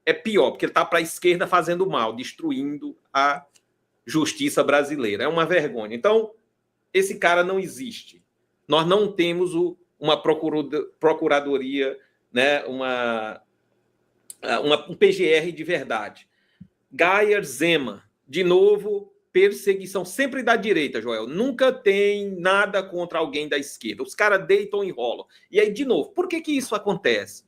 É pior, porque ele está para a esquerda fazendo mal, destruindo a justiça brasileira. É uma vergonha. Então, esse cara não existe. Nós não temos uma procuradoria, né? Um PGR de verdade. Gaia, Zema, de novo, perseguição sempre da direita, Joel. Nunca tem nada contra alguém da esquerda. Os caras deitam e enrolam. E aí, de novo, por que isso acontece?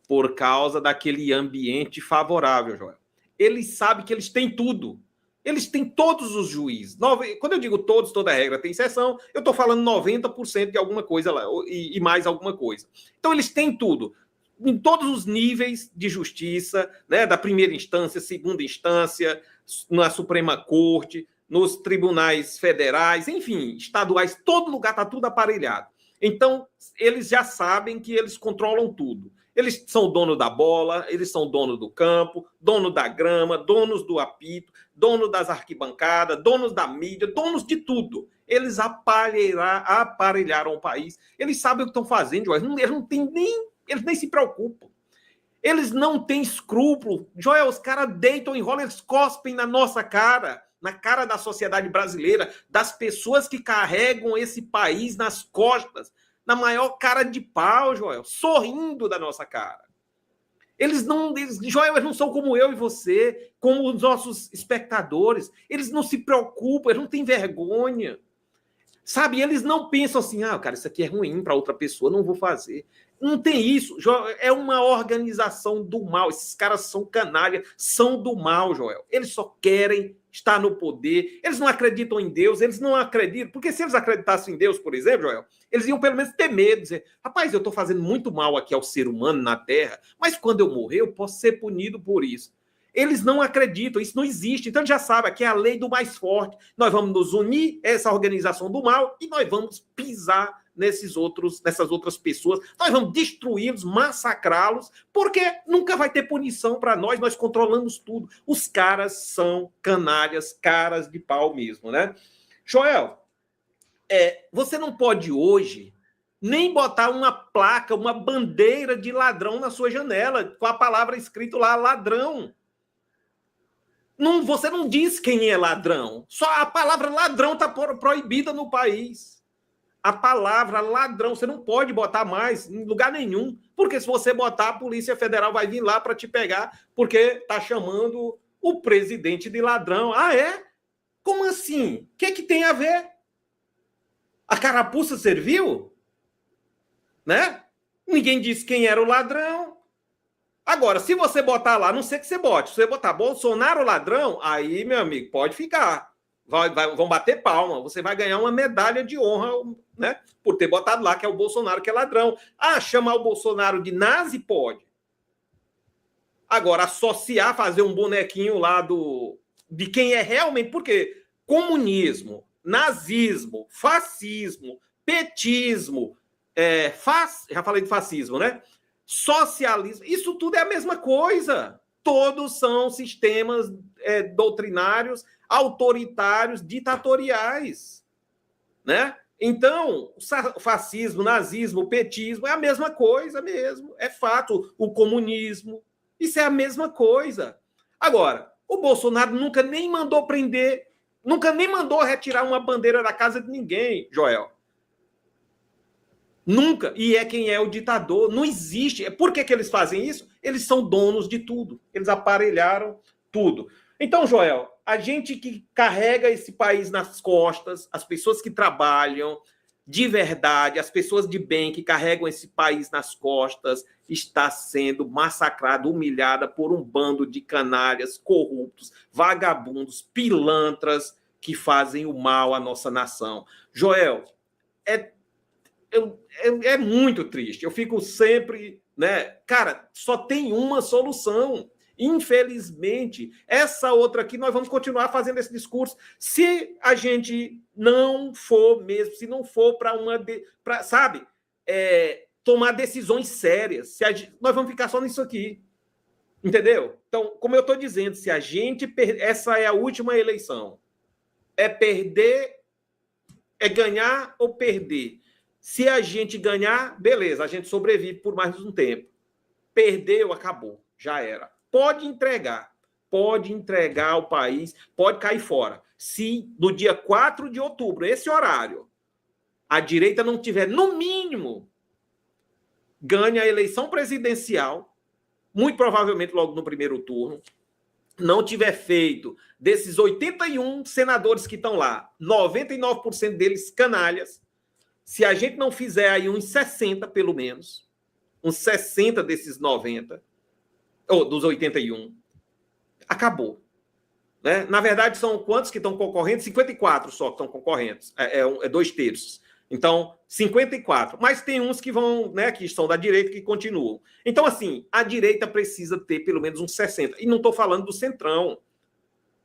Por causa daquele ambiente favorável, Joel. Eles sabem que eles têm tudo. Eles têm todos os juízes. Quando eu digo todos, toda regra tem exceção, eu estou falando 90% de alguma coisa lá, e mais alguma coisa. Então, eles têm tudo. Em todos os níveis de justiça, né, da primeira instância, segunda instância, na Suprema Corte, nos tribunais federais, enfim, estaduais, todo lugar está tudo aparelhado. Então, eles já sabem que eles controlam tudo. Eles são dono da bola, eles são dono do campo, dono da grama, donos do apito, dono das arquibancadas, donos da mídia, donos de tudo. Eles aparelharam o país. Eles sabem o que estão fazendo, eles não têm nem... Eles nem se preocupam. Eles não têm escrúpulo. Joel, os caras deitam, enrolam, eles cospem na nossa cara, na cara da sociedade brasileira, das pessoas que carregam esse país nas costas, na maior cara de pau, Joel, sorrindo da nossa cara. Joel, eles não são como eu e você, como os nossos espectadores. Eles não se preocupam, eles não têm vergonha. Sabe, eles não pensam assim, cara, isso aqui é ruim para outra pessoa, não vou fazer. Não tem isso, Joel, é uma organização do mal. Esses caras são canalha, são do mal, Joel. Eles só querem estar no poder, eles não acreditam em Deus, eles não acreditam, porque se eles acreditassem em Deus, por exemplo, Joel, eles iam pelo menos ter medo, dizer, rapaz, eu estou fazendo muito mal aqui ao ser humano na Terra, mas quando eu morrer, eu posso ser punido por isso. Eles não acreditam, isso não existe. Então, já sabe, aqui é a lei do mais forte. Nós vamos nos unir, essa organização do mal, e nós vamos pisar nessas outras pessoas. Nós vamos destruí-los, massacrá-los, porque nunca vai ter punição para nós, nós controlamos tudo. Os caras são canalhas, caras de pau mesmo, né? Joel, você não pode hoje nem botar uma placa, uma bandeira de ladrão na sua janela, com a palavra escrito lá, ladrão. Não, você não diz quem é ladrão. Só a palavra ladrão está proibida no país. A palavra ladrão, você não pode botar mais em lugar nenhum. Porque se você botar, a Polícia Federal vai vir lá para te pegar, porque está chamando o presidente de ladrão. Ah, é? Como assim? O que tem a ver? A carapuça serviu? Né? Ninguém disse quem era o ladrão. Agora, se você botar lá, não sei que você bote, se você botar Bolsonaro ladrão, aí, meu amigo, pode ficar. Vão bater palma, você vai ganhar uma medalha de honra, né? Por ter botado lá que é o Bolsonaro que é ladrão. Chamar o Bolsonaro de nazi, pode. Agora, associar, fazer um bonequinho lá de quem é realmente... Porque comunismo, nazismo, fascismo, petismo, já falei de fascismo, né? Socialismo, isso tudo é a mesma coisa. todos são sistemas doutrinários, autoritários, ditatoriais, né? Então, o fascismo, o nazismo, o petismo é a mesma coisa mesmo, é fato. O comunismo, isso é a mesma coisa. Agora, o Bolsonaro nunca nem mandou prender, nunca nem mandou retirar uma bandeira da casa de ninguém, Joel. Nunca. E é quem é o ditador. Não existe. Por que eles fazem isso? Eles são donos de tudo. Eles aparelharam tudo. Então, Joel, a gente que carrega esse país nas costas, as pessoas que trabalham de verdade, as pessoas de bem que carregam esse país nas costas, está sendo massacrada, humilhada por um bando de canalhas, corruptos, vagabundos, pilantras que fazem o mal à nossa nação. Joel, é muito triste. Eu fico sempre, né? Cara, só tem uma solução. Infelizmente, essa outra aqui, nós vamos continuar fazendo esse discurso. Se a gente não for mesmo, se não for para sabe, tomar decisões sérias, nós vamos ficar só nisso aqui. Entendeu? Então, como eu estou dizendo, se a gente essa é a última eleição, é perder, é ganhar ou perder. Se a gente ganhar, beleza, a gente sobrevive por mais um tempo. Perdeu, acabou, já era. Pode entregar o país, pode cair fora. Se no dia 4 de outubro, esse horário, a direita não tiver, no mínimo, ganha a eleição presidencial, muito provavelmente logo no primeiro turno, não tiver feito desses 81 senadores que estão lá, 99% deles canalhas, se a gente não fizer aí uns 60, pelo menos, uns 60 desses 90, ou dos 81, acabou. Né? Na verdade, são quantos que estão concorrendo? 54 só que estão concorrentes. É 2/3. Então, 54. Mas tem uns que vão, né, que estão da direita, que continuam. Então, assim, a direita precisa ter pelo menos uns 60. E não estou falando do Centrão.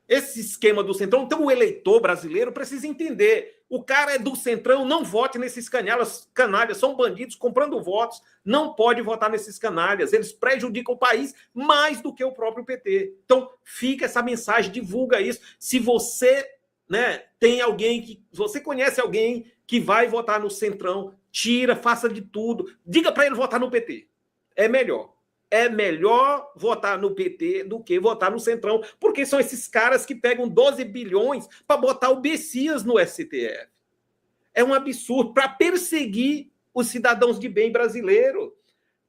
Esse esquema do Centrão, então o eleitor brasileiro precisa entender. O cara é do Centrão, não vote nesses canalhas, são bandidos comprando votos, não pode votar nesses canalhas, eles prejudicam o país mais do que o próprio PT. Então, fica essa mensagem, divulga isso. Se você, né, tem alguém que, se você conhece alguém que vai votar no Centrão, tira, faça de tudo, diga para ele votar no PT. É melhor. É melhor votar no PT do que votar no Centrão, porque são esses caras que pegam 12 bilhões para botar o Bessias no STF. É um absurdo para perseguir os cidadãos de bem brasileiro,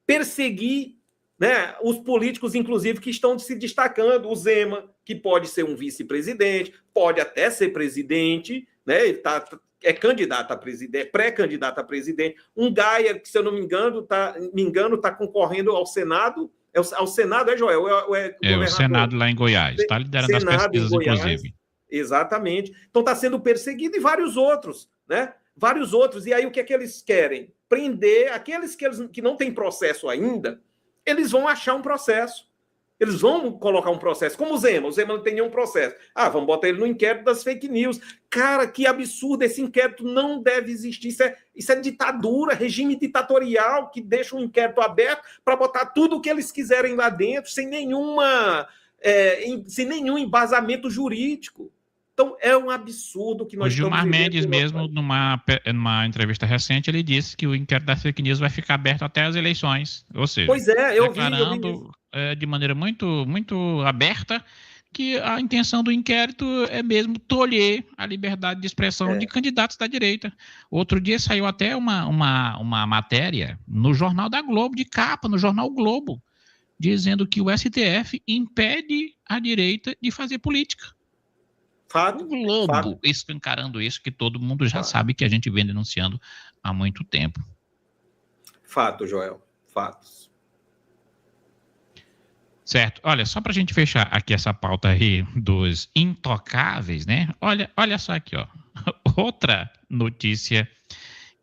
perseguir, né, os políticos, inclusive, que estão se destacando. O Zema, que pode ser um vice-presidente, pode até ser presidente, né, ele é candidato a presidente, pré-candidato a presidente. Um Gaia, que, se eu não me engano, está concorrendo ao Senado. Ao Senado, Joel? O Senado lá em Goiás. Está liderando as pesquisas, inclusive. Exatamente. Então está sendo perseguido, e vários outros, né? Vários outros. E aí o que é que eles querem? Prender aqueles que não têm processo ainda, eles vão achar um processo. Eles vão colocar um processo, como o Zema não tem nenhum processo. Vamos botar ele no inquérito das fake news. Cara, que absurdo, esse inquérito não deve existir. Isso é ditadura, regime ditatorial, que deixa um inquérito aberto para botar tudo o que eles quiserem lá dentro, sem nenhum embasamento jurídico. Então, é um absurdo que nós estamos vivendo. O Gilmar Mendes mesmo, numa entrevista recente, ele disse que o inquérito das fake news vai ficar aberto até as eleições. Ou seja, pois é, eu vi de maneira muito, muito aberta que a intenção do inquérito é mesmo tolher a liberdade de expressão de candidatos da direita. Outro dia saiu até uma matéria no Jornal da Globo, de capa, no Jornal Globo, dizendo que o STF impede a direita de fazer política. Fato. O Globo escancarando isso, que todo mundo já sabe que a gente vem denunciando há muito tempo. Fato, Joel. Fatos. Certo. Olha, só para a gente fechar aqui essa pauta aí dos intocáveis, né? Olha só aqui, ó. Outra notícia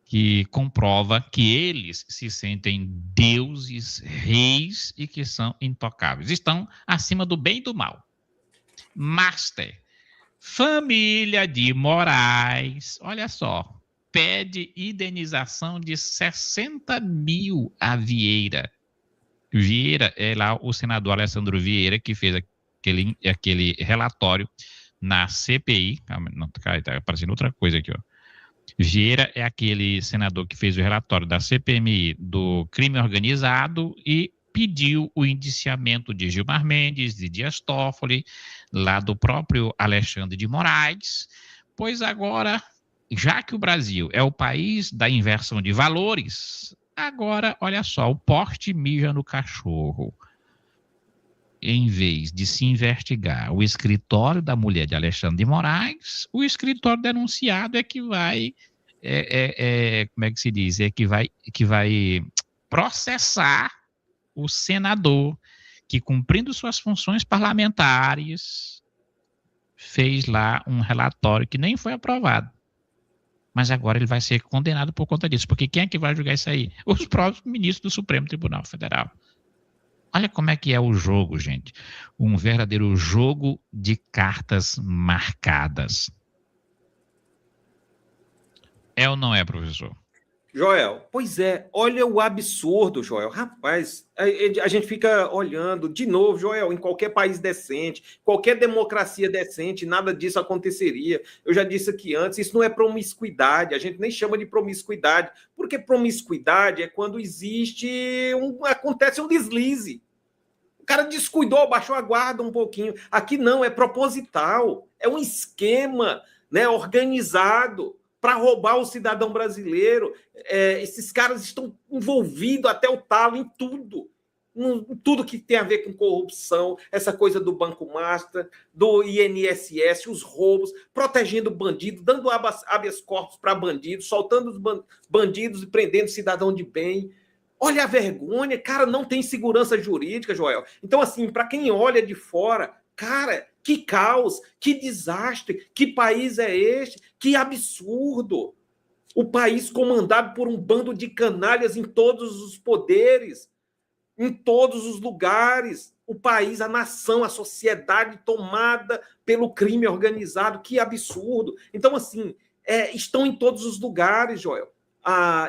que comprova que eles se sentem deuses, reis e que são intocáveis. Estão acima do bem e do mal. Master, família de Moraes, olha só, pede indenização de 60 mil a Vieira. Vieira é lá o senador Alessandro Vieira que fez aquele relatório na CPI. Não, tá aparecendo outra coisa aqui, ó. Vieira é aquele senador que fez o relatório da CPMI do crime organizado e pediu o indiciamento de Gilmar Mendes, de Dias Toffoli, lá do próprio Alexandre de Moraes, pois agora, já que o Brasil é o país da inversão de valores, agora, olha só, o porte mija no cachorro. Em vez de se investigar o escritório da mulher de Alexandre de Moraes, o escritório denunciado é que vai, como é que se diz? É que vai processar o senador que, cumprindo suas funções parlamentares, fez lá um relatório que nem foi aprovado. Mas agora ele vai ser condenado por conta disso. Porque quem é que vai julgar isso aí? Os próprios ministros do Supremo Tribunal Federal. Olha como é que é o jogo, gente. Um verdadeiro jogo de cartas marcadas. É ou não é, professor? Joel, pois é, olha o absurdo, Joel. Rapaz, a gente fica olhando de novo, Joel, em qualquer país decente, qualquer democracia decente, nada disso aconteceria. Eu já disse aqui antes, isso não é promiscuidade, a gente nem chama de promiscuidade, porque promiscuidade é quando acontece um deslize. O cara descuidou, baixou a guarda um pouquinho. Aqui não, é proposital, é um esquema, né, organizado para roubar o cidadão brasileiro. Esses caras estão envolvidos até o talo em tudo que tem a ver com corrupção, essa coisa do Banco Master, do INSS, os roubos, protegendo bandido, dando habeas corpus para bandidos, soltando os bandidos e prendendo cidadão de bem. Olha a vergonha, cara, não tem segurança jurídica, Joel. Então, assim, para quem olha de fora, cara, que caos, que desastre, que país é este? Que absurdo! O país comandado por um bando de canalhas em todos os poderes, em todos os lugares. O país, a nação, a sociedade tomada pelo crime organizado. Que absurdo! Então, assim, estão em todos os lugares, Joel.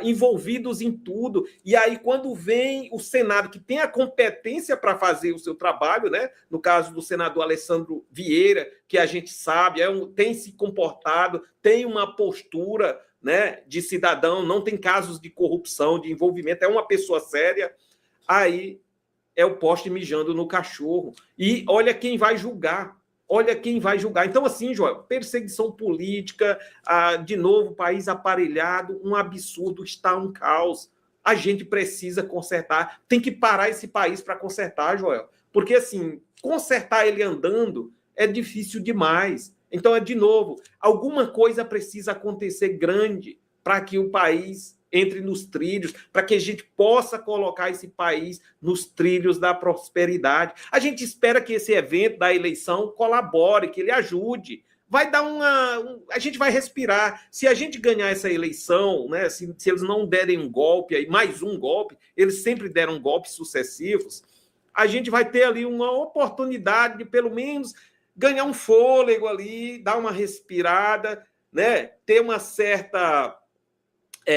Envolvidos em tudo. E aí, quando vem o Senado, que tem a competência para fazer o seu trabalho, né? No caso do senador Alessandro Vieira, que a gente sabe, tem se comportado, tem uma postura, né, de cidadão, não tem casos de corrupção, de envolvimento, é uma pessoa séria, aí é o poste mijando no cachorro. E olha quem vai julgar. Olha quem vai julgar. Então, assim, Joel, perseguição política, de novo, país aparelhado, um absurdo, está um caos. A gente precisa consertar. Tem que parar esse país para consertar, Joel. Porque, assim, consertar ele andando é difícil demais. Então, de novo, alguma coisa precisa acontecer grande para que o país entre nos trilhos, para que a gente possa colocar esse país nos trilhos da prosperidade. A gente espera que esse evento da eleição colabore, que ele ajude. Vai dar a gente vai respirar. Se a gente ganhar essa eleição, né, se eles não derem um golpe, aí mais um golpe, eles sempre deram golpes sucessivos, a gente vai ter ali uma oportunidade de, pelo menos, ganhar um fôlego ali, dar uma respirada, né, ter uma certa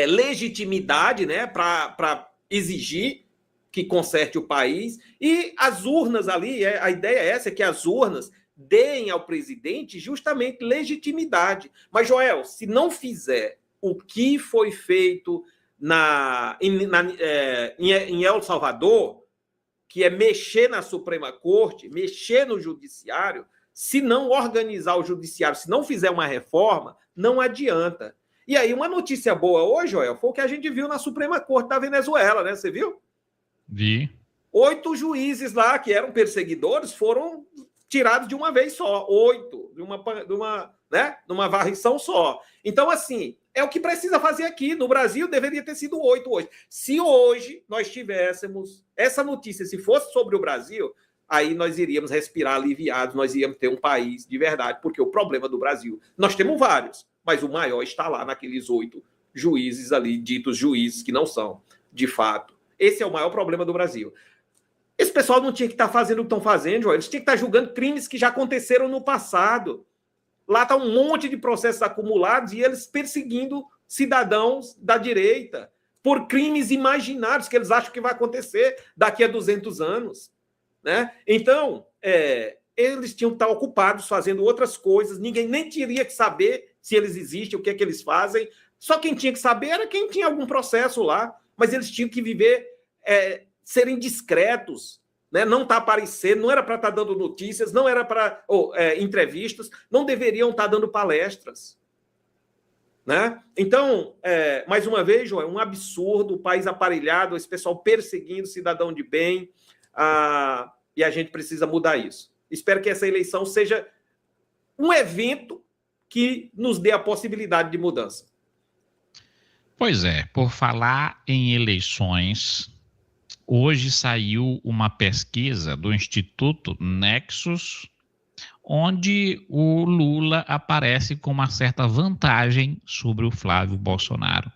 legitimidade, né, para exigir que conserte o país. E as urnas ali, a ideia é essa, que as urnas deem ao presidente justamente legitimidade. Mas, Joel, se não fizer o que foi feito em El Salvador, que é mexer na Suprema Corte, mexer no judiciário, se não organizar o judiciário, se não fizer uma reforma, não adianta. E aí, uma notícia boa hoje, Joel, foi o que a gente viu na Suprema Corte da Venezuela, né? Você viu? Vi. 8 juízes lá, que eram perseguidores, foram tirados de uma vez só. 8, de uma varrição só. Então, assim, é o que precisa fazer aqui. No Brasil, deveria ter sido 8 hoje. Se hoje nós tivéssemos essa notícia, se fosse sobre o Brasil, aí nós iríamos respirar aliviados, nós iríamos ter um país de verdade, porque o problema do Brasil, nós temos vários, mas o maior está lá naqueles 8 juízes ali, ditos juízes que não são, de fato. Esse é o maior problema do Brasil. Esse pessoal não tinha que estar fazendo o que estão fazendo, Joel. Eles tinham que estar julgando crimes que já aconteceram no passado. Lá está um monte de processos acumulados e eles perseguindo cidadãos da direita. por crimes imaginários que eles acham que vai acontecer daqui a 200 anos. Né? Então, eles tinham que estar ocupados fazendo outras coisas, ninguém nem teria que saber se eles existem, o que é que eles fazem, só quem tinha que saber era quem tinha algum processo lá, mas eles tinham que viver, serem discretos, né? Não estar aparecendo, não era para estar dando notícias, não era para entrevistas, não deveriam estar dando palestras. Né? Então, mais uma vez, João, é um absurdo, o país aparelhado, esse pessoal perseguindo cidadão de bem, e a gente precisa mudar isso. Espero que essa eleição seja um evento que nos dê a possibilidade de mudança. Pois é, por falar em eleições, hoje saiu uma pesquisa do Instituto Nexus, onde o Lula aparece com uma certa vantagem sobre o Flávio Bolsonaro.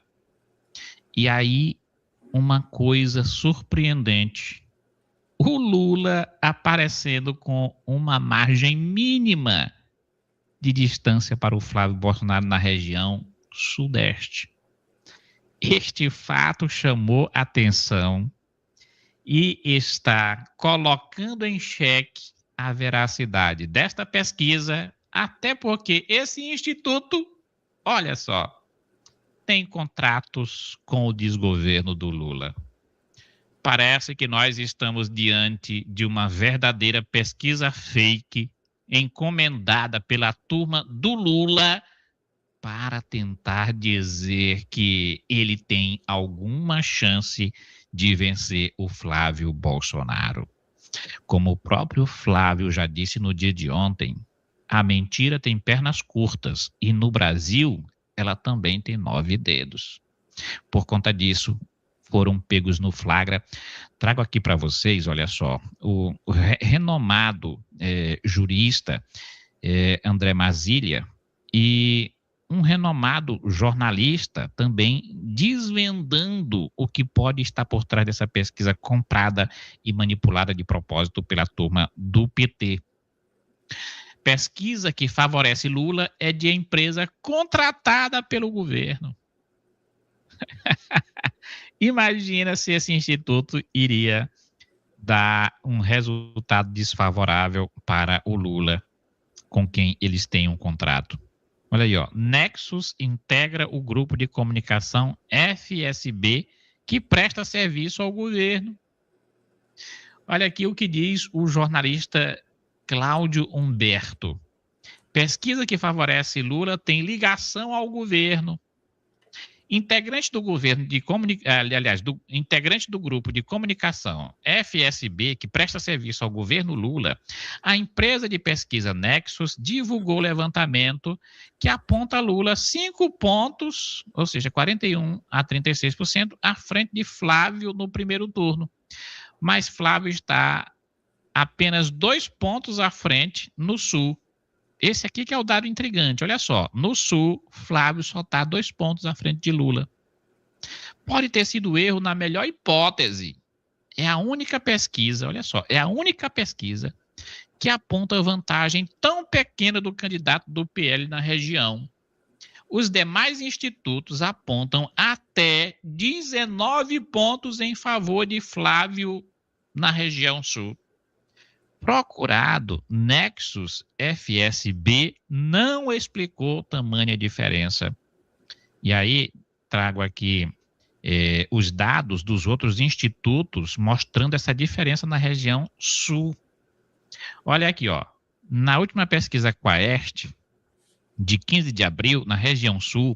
E aí, uma coisa surpreendente. O Lula aparecendo com uma margem mínima de distância para o Flávio Bolsonaro na região sudeste. Este fato chamou atenção e está colocando em xeque a veracidade desta pesquisa, até porque esse instituto, olha só, tem contratos com o desgoverno do Lula. Parece que nós estamos diante de uma verdadeira pesquisa fake encomendada pela turma do Lula para tentar dizer que ele tem alguma chance de vencer o Flávio Bolsonaro. Como o próprio Flávio já disse no dia de ontem, a mentira tem pernas curtas e no Brasil ela também tem 9 dedos. Por conta disso, foram pegos no flagra. Trago aqui para vocês, olha só, o renomado jurista André Mazzilha e um renomado jornalista também desvendando o que pode estar por trás dessa pesquisa comprada e manipulada de propósito pela turma do PT. Pesquisa que favorece Lula é de empresa contratada pelo governo. Imagina se esse instituto iria dar um resultado desfavorável para o Lula, com quem eles têm um contrato. Olha aí, ó. Nexus integra o grupo de comunicação FSB que presta serviço ao governo. Olha aqui o que diz o jornalista Cláudio Humberto. Pesquisa que favorece Lula tem ligação ao governo. Integrante do governo integrante do grupo de comunicação FSB, que presta serviço ao governo Lula, a empresa de pesquisa Nexus divulgou levantamento que aponta Lula 5 pontos, ou seja, 41% a 36%, à frente de Flávio no primeiro turno. Mas Flávio está apenas 2 pontos à frente no Sul. Esse aqui que é o dado intrigante, olha só. No Sul, Flávio só está 2 pontos à frente de Lula. Pode ter sido erro na melhor hipótese. É a única pesquisa, olha só, é a única pesquisa que aponta vantagem tão pequena do candidato do PL na região. Os demais institutos apontam até 19 pontos em favor de Flávio na região Sul. Procurado, Nexus FSB não explicou tamanha diferença. E aí, trago aqui os dados dos outros institutos mostrando essa diferença na região Sul. Olha aqui, ó. Na última pesquisa Quaest, de 15 de abril, na região Sul,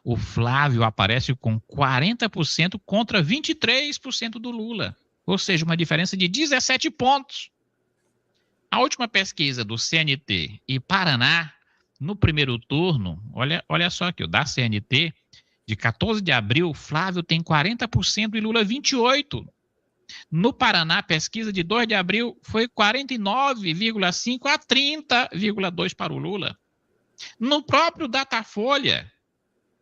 o Flávio aparece com 40% contra 23% do Lula. Ou seja, uma diferença de 17 pontos. A última pesquisa do CNT e Paraná, no primeiro turno, olha só aqui, da CNT, de 14 de abril, Flávio tem 40% e Lula 28%. No Paraná, pesquisa de 2 de abril, foi 49,5% a 30,2% para o Lula. No próprio Datafolha,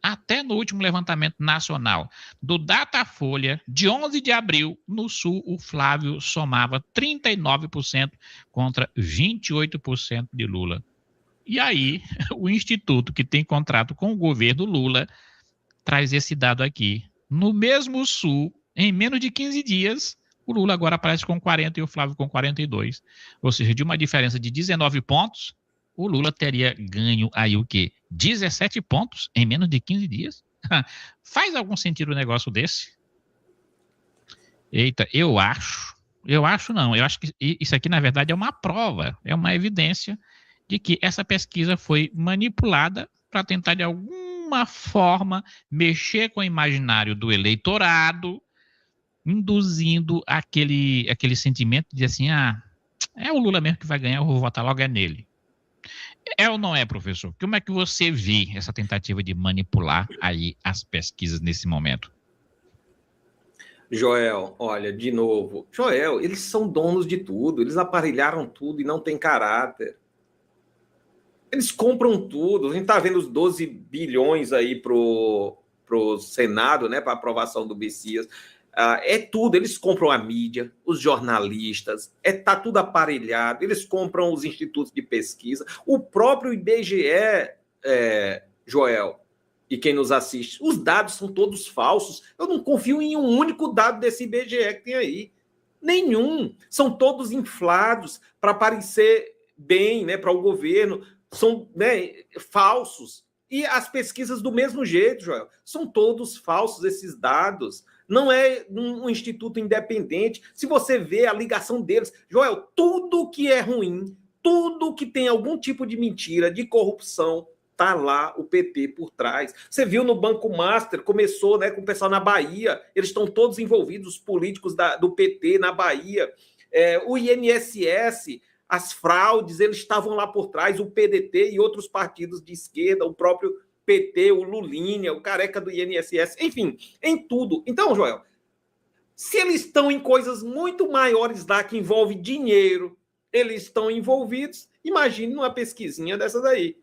até no último levantamento nacional do Datafolha, de 11 de abril, no Sul, o Flávio somava 39% contra 28% de Lula. E aí, o instituto que tem contrato com o governo Lula traz esse dado aqui. No mesmo Sul, em menos de 15 dias, o Lula agora aparece com 40 e o Flávio com 42. Ou seja, de uma diferença de 19 pontos, o Lula teria ganho aí o quê? 17 pontos em menos de 15 dias? Faz algum sentido um negócio desse? Eita, eu acho que isso aqui, na verdade, é uma prova, é uma evidência de que essa pesquisa foi manipulada para tentar, de alguma forma, mexer com o imaginário do eleitorado, induzindo aquele sentimento de assim, é o Lula mesmo que vai ganhar, eu vou votar logo nele. É ou não é, professor? Como é que você vê essa tentativa de manipular aí as pesquisas nesse momento? Joel, olha, de novo. Joel, eles são donos de tudo, eles aparelharam tudo e não tem caráter. Eles compram tudo. A gente está vendo os 12 bilhões aí pro Senado, né, para aprovação do Messias. É tudo, eles compram a mídia, os jornalistas, tá tudo aparelhado, eles compram os institutos de pesquisa, o próprio IBGE, Joel, e quem nos assiste, os dados são todos falsos. Eu não confio em um único dado desse IBGE que tem aí. Nenhum. São todos inflados para parecer bem, né, para o governo. São, né, falsos. E as pesquisas do mesmo jeito, Joel. São todos falsos esses dados. Não é um instituto independente. Se você vê a ligação deles, Joel, tudo que é ruim, tudo que tem algum tipo de mentira, de corrupção, tá lá o PT por trás. Você viu no Banco Master, começou, né, com o pessoal na Bahia, eles estão todos envolvidos, os políticos do PT na Bahia. O INSS, as fraudes, eles estavam lá por trás, o PDT e outros partidos de esquerda, o próprio PT, o Lulinha, o careca do INSS, enfim, em tudo. Então, Joel, se eles estão em coisas muito maiores lá, que envolve dinheiro, eles estão envolvidos, imagine uma pesquisinha dessa daí.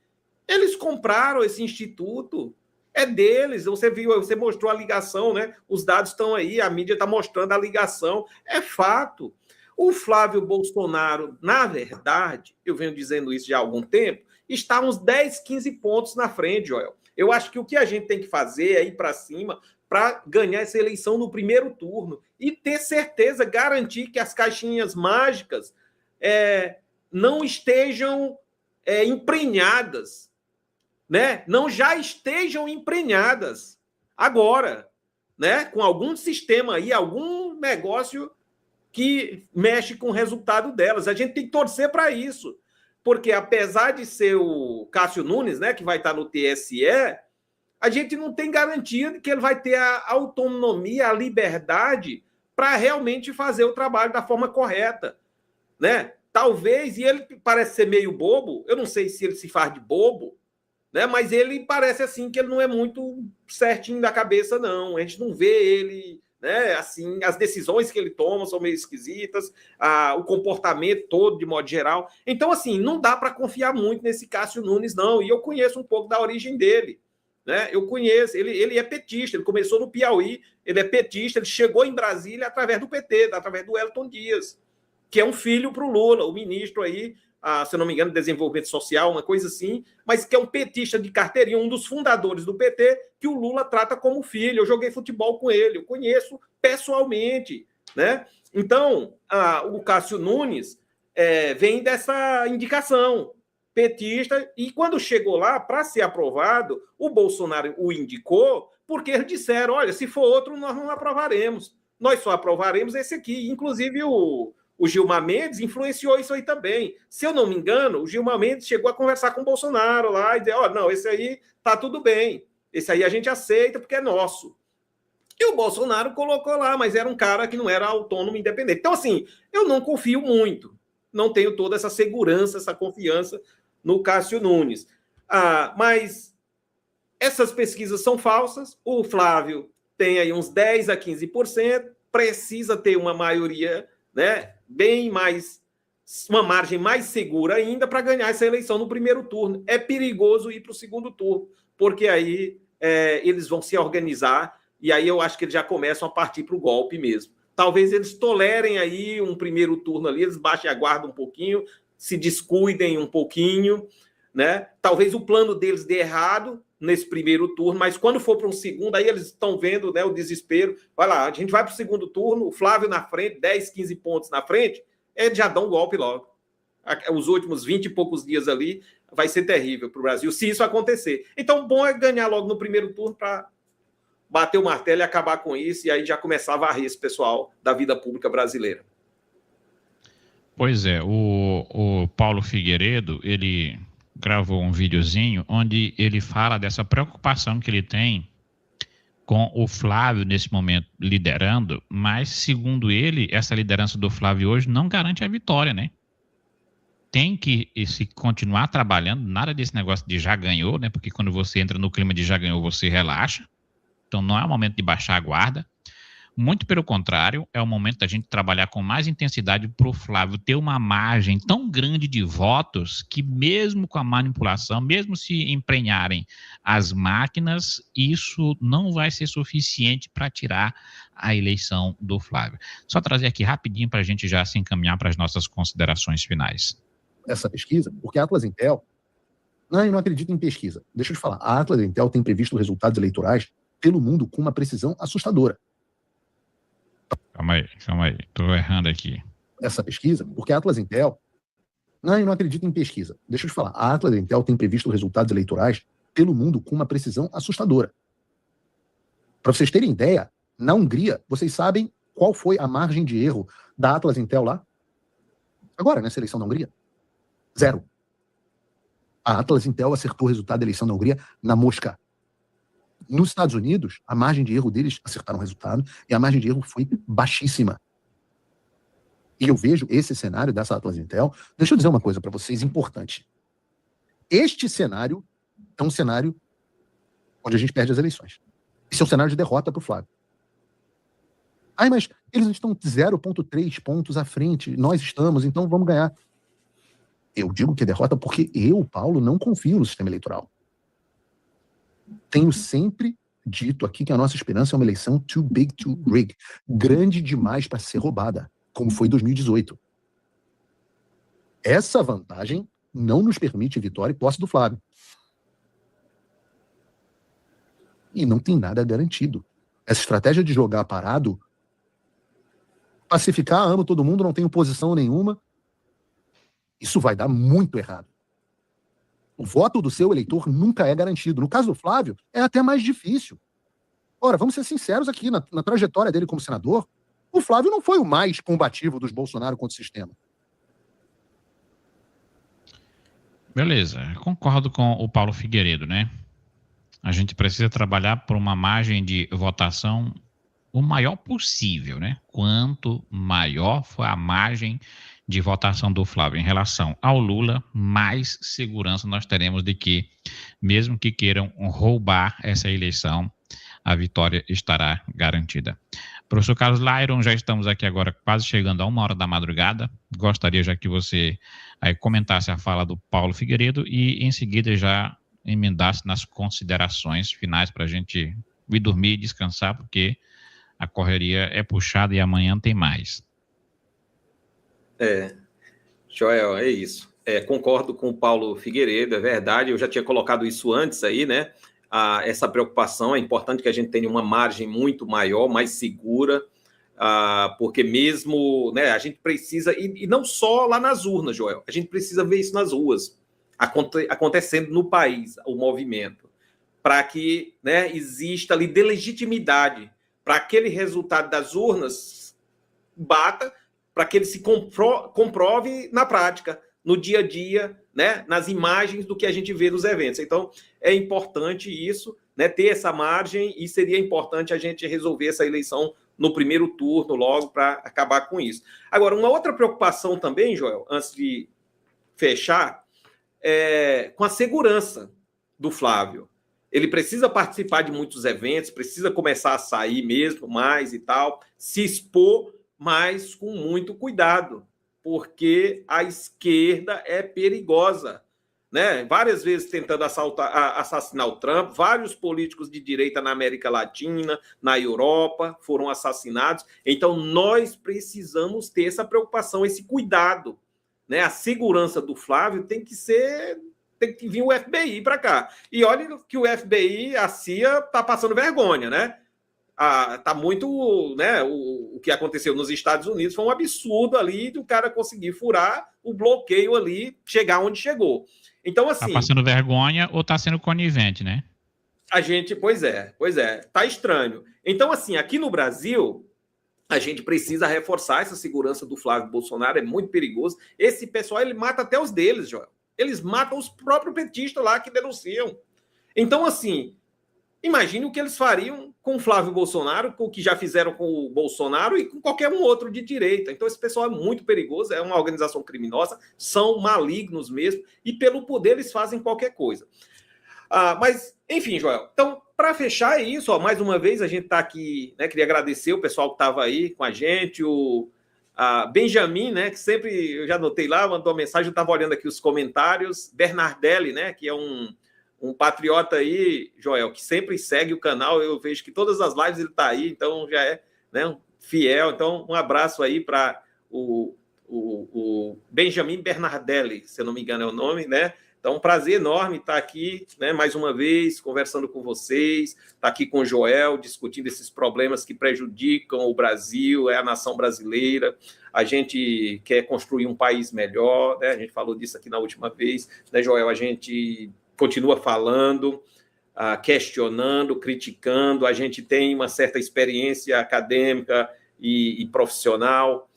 Eles compraram esse instituto, é deles. Você viu, você mostrou a ligação, né? Os dados estão aí, a mídia está mostrando a ligação. É fato. O Flávio Bolsonaro, na verdade, eu venho dizendo isso já há algum tempo, está uns 10, 15 pontos na frente, Joel. Eu acho que o que a gente tem que fazer é ir para cima para ganhar essa eleição no primeiro turno e ter certeza, garantir que as caixinhas mágicas não estejam emprenhadas, né? Não já estejam emprenhadas agora, né? Com algum sistema aí, algum negócio que mexe com o resultado delas. A gente tem que torcer para isso, porque apesar de ser o Cássio Nunes, né, que vai estar no TSE, a gente não tem garantia de que ele vai ter a autonomia, a liberdade para realmente fazer o trabalho da forma correta, né? Talvez, e ele parece ser meio bobo, eu não sei se ele se faz de bobo, né? Mas ele parece assim que ele não é muito certinho da cabeça, não. A gente não vê ele, né? Assim, as decisões que ele toma são meio esquisitas, o comportamento todo, de modo geral. Então, assim, não dá para confiar muito nesse Cássio Nunes, não. E eu conheço um pouco da origem dele, né? Eu conheço, ele é petista, ele começou no Piauí, ele é petista, ele chegou em Brasília através do PT, através do Wellington Dias, que é um filho para o Lula, o ministro aí, se eu não me engano, desenvolvimento social, uma coisa assim, mas que é um petista de carteirinha, um dos fundadores do PT, que o Lula trata como filho. Eu joguei futebol com ele, eu conheço pessoalmente, né? Então, o Cássio Nunes vem dessa indicação petista, e quando chegou lá, para ser aprovado, o Bolsonaro o indicou, porque eles disseram, olha, se for outro, nós não aprovaremos. Nós só aprovaremos esse aqui. Inclusive, o Gilmar Mendes influenciou isso aí também. Se eu não me engano, o Gilmar Mendes chegou a conversar com o Bolsonaro lá e dizer, não, esse aí tá tudo bem. Esse aí a gente aceita porque é nosso. E o Bolsonaro colocou lá, mas era um cara que não era autônomo, independente. Então, assim, eu não confio muito. Não tenho toda essa segurança, essa confiança no Cássio Nunes. Mas essas pesquisas são falsas. O Flávio tem aí uns 10 a 15%, precisa ter uma maioria, né, bem mais, uma margem mais segura ainda para ganhar essa eleição no primeiro turno. É perigoso ir para o segundo turno, porque aí eles vão se organizar e aí eu acho que eles já começam a partir para o golpe mesmo. Talvez eles tolerem aí um primeiro turno ali, eles baixem a guarda um pouquinho, se descuidem um pouquinho, né? Talvez o plano deles dê errado, nesse primeiro turno, mas quando for para um segundo, aí eles estão vendo, né, o desespero. Vai lá, a gente vai para o segundo turno, o Flávio na frente, 10, 15 pontos na frente, eles já dão um golpe logo. Os últimos 20 e poucos dias ali vai ser terrível para o Brasil, se isso acontecer. Então, bom é ganhar logo no primeiro turno para bater o martelo e acabar com isso, e aí já começar a varrer esse pessoal da vida pública brasileira. Pois é, o Paulo Figueiredo, ele gravou um videozinho onde ele fala dessa preocupação que ele tem com o Flávio nesse momento liderando, mas segundo ele, essa liderança do Flávio hoje não garante a vitória, né? Tem que se continuar trabalhando, nada desse negócio de já ganhou, né? Porque quando você entra no clima de já ganhou, você relaxa. Então não é o momento de baixar a guarda. Muito pelo contrário, é o momento da gente trabalhar com mais intensidade para o Flávio ter uma margem tão grande de votos que mesmo com a manipulação, mesmo se emprenharem as máquinas, isso não vai ser suficiente para tirar a eleição do Flávio. Só trazer aqui rapidinho para a gente já se encaminhar para as nossas considerações finais. Essa pesquisa, porque a Atlas Intel... Não, eu não acredito em pesquisa. Deixa eu te falar. A Atlas Intel tem previsto resultados eleitorais pelo mundo com uma precisão assustadora. Calma aí. Estou errando aqui. Essa pesquisa, porque a Atlas Intel... Não, eu não acredito em pesquisa. Deixa eu te falar. A Atlas Intel tem previsto resultados eleitorais pelo mundo com uma precisão assustadora. Para vocês terem ideia, na Hungria, vocês sabem qual foi a margem de erro da Atlas Intel lá? Agora, nessa eleição da Hungria? 0. A Atlas Intel acertou o resultado da eleição da Hungria na mosca. Nos Estados Unidos, a margem de erro deles acertaram o resultado e a margem de erro foi baixíssima. E eu vejo esse cenário dessa Atlas Intel. Deixa eu dizer uma coisa para vocês importante. Este cenário é um cenário onde a gente perde as eleições. Esse é um cenário de derrota para o Flávio. Ai, mas eles estão 0,3 pontos à frente. Nós estamos, então vamos ganhar. Eu digo que é derrota porque eu, Paulo, não confio no sistema eleitoral. Tenho sempre dito aqui que a nossa esperança é uma eleição too big to rig, grande demais para ser roubada, como foi em 2018. Essa vantagem não nos permite vitória e posse do Flávio. E não tem nada garantido. Essa estratégia de jogar parado, pacificar, amo todo mundo, não tenho posição nenhuma, isso vai dar muito errado. O voto do seu eleitor nunca é garantido. No caso do Flávio, é até mais difícil. Ora, vamos ser sinceros aqui, na trajetória dele como senador, o Flávio não foi o mais combativo dos Bolsonaro contra o sistema. Beleza, concordo com o Paulo Figueiredo, né? A gente precisa trabalhar por uma margem de votação o maior possível, né? Quanto maior for a margem de votação do Flávio em relação ao Lula, mais segurança nós teremos de que, mesmo que queiram roubar essa eleição, a vitória estará garantida. Professor Carlos Lyron, já estamos aqui agora quase chegando a 1h da madrugada. Gostaria já que você aí comentasse a fala do Paulo Figueiredo e em seguida já emendasse nas considerações finais para a gente ir dormir e descansar, porque a correria é puxada e amanhã tem mais. Joel, é isso. Concordo com o Paulo Figueiredo, é verdade, eu já tinha colocado isso antes aí, né? Essa preocupação, é importante que a gente tenha uma margem muito maior, mais segura, porque mesmo, né, a gente precisa, e não só lá nas urnas, Joel, a gente precisa ver isso nas ruas, acontecendo no país, o movimento, para que, né, exista ali de legitimidade, para aquele resultado das urnas bata, para que ele se comprove na prática, no dia a dia, né, nas imagens do que a gente vê nos eventos. Então, é importante isso, né, ter essa margem, e seria importante a gente resolver essa eleição no primeiro turno logo para acabar com isso. Agora, uma outra preocupação também, Joel, antes de fechar, é com a segurança do Flávio. Ele precisa participar de muitos eventos, precisa começar a sair mesmo mais e tal, se expor, mas com muito cuidado, porque a esquerda é perigosa, né? Várias vezes tentando assassinar o Trump, vários políticos de direita na América Latina, na Europa, foram assassinados. Então, nós precisamos ter essa preocupação, esse cuidado, né? A segurança do Flávio tem que ser tem que vir o FBI para cá. E olha que o FBI, a CIA, está passando vergonha, né? Tá muito, né? O que aconteceu nos Estados Unidos foi um absurdo ali do cara conseguir furar o bloqueio ali, chegar onde chegou. Então, assim... Tá passando vergonha ou tá sendo conivente, né? A gente, pois é, tá estranho. Então, assim, aqui no Brasil, a gente precisa reforçar essa segurança do Flávio Bolsonaro, é muito perigoso. Esse pessoal, ele mata até os deles, Joel. Eles matam os próprios petistas lá que denunciam. Então, assim, imagine o que eles fariam com o Flávio Bolsonaro, com o que já fizeram com o Bolsonaro e com qualquer um outro de direita. Então, esse pessoal é muito perigoso, é uma organização criminosa, são malignos mesmo, e pelo poder eles fazem qualquer coisa. Mas, enfim, Joel, então, para fechar isso, mais uma vez, a gente está aqui, né, queria agradecer o pessoal que estava aí com a gente, o Benjamin, né, que sempre, eu já notei lá, mandou uma mensagem, eu estava olhando aqui os comentários, Bernardelli, né, que é um patriota aí, Joel, que sempre segue o canal, eu vejo que todas as lives ele está aí, então já é, né, um fiel, então um abraço aí para o Benjamin Bernardelli, se eu não me engano é o nome, né? Então, um prazer enorme estar aqui, né, mais uma vez, conversando com vocês, estar aqui com o Joel, discutindo esses problemas que prejudicam o Brasil, a nação brasileira. A gente quer construir um país melhor, né? A gente falou disso aqui na última vez, né, Joel? A gente continua falando, questionando, criticando, a gente tem uma certa experiência acadêmica e profissional,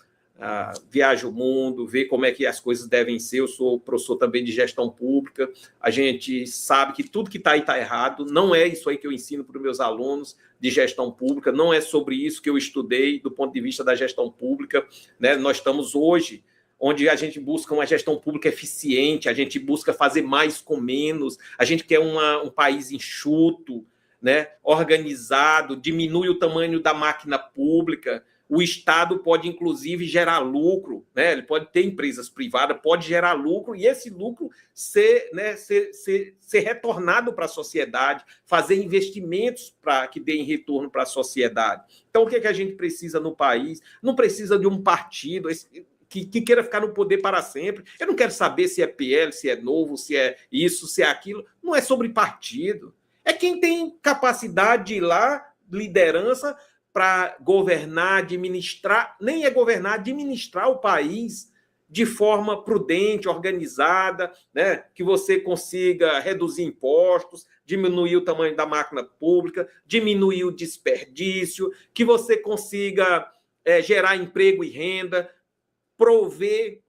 viaja o mundo, vê como é que as coisas devem ser. Eu sou professor também de gestão pública, a gente sabe que tudo que está aí está errado, não é isso aí que eu ensino para os meus alunos de gestão pública, não é sobre isso que eu estudei do ponto de vista da gestão pública, né? Nós estamos hoje onde a gente busca uma gestão pública eficiente, a gente busca fazer mais com menos, a gente quer um país enxuto, né, organizado, diminui o tamanho da máquina pública. O Estado pode, inclusive, gerar lucro, né? Ele pode ter empresas privadas, pode gerar lucro, e esse lucro ser retornado para a sociedade, fazer investimentos que deem retorno para a sociedade. Então, o que a gente precisa no país? Não precisa de um partido que queira ficar no poder para sempre. Eu não quero saber se é PL, se é Novo, se é isso, se é aquilo. Não é sobre partido. É quem tem capacidade de ir lá, liderança, para governar, administrar, nem é governar, administrar o país de forma prudente, organizada, né? Que você consiga reduzir impostos, diminuir o tamanho da máquina pública, diminuir o desperdício, que você consiga gerar emprego e renda, prover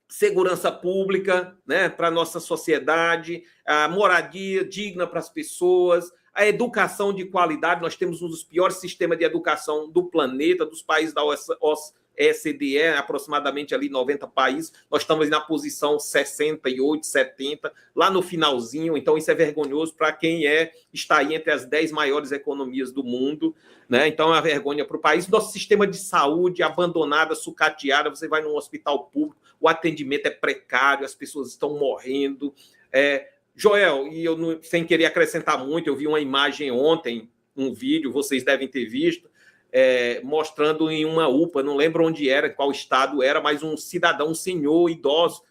segurança pública, né, para a nossa sociedade, a moradia digna para as pessoas, a educação de qualidade. Nós temos um dos piores sistemas de educação do planeta, dos países da OCDE, aproximadamente ali 90 países. Nós estamos na posição 68, 70, lá no finalzinho. Então, isso é vergonhoso para quem está aí entre as 10 maiores economias do mundo, né? Então, é uma vergonha para o país. Nosso sistema de saúde abandonado, sucateado. Você vai num hospital público, o atendimento é precário, as pessoas estão morrendo. Joel, e eu sem querer acrescentar muito, eu vi uma imagem ontem, um vídeo, vocês devem ter visto, mostrando em uma UPA, não lembro onde era, qual estado era, mas um cidadão, um senhor idoso,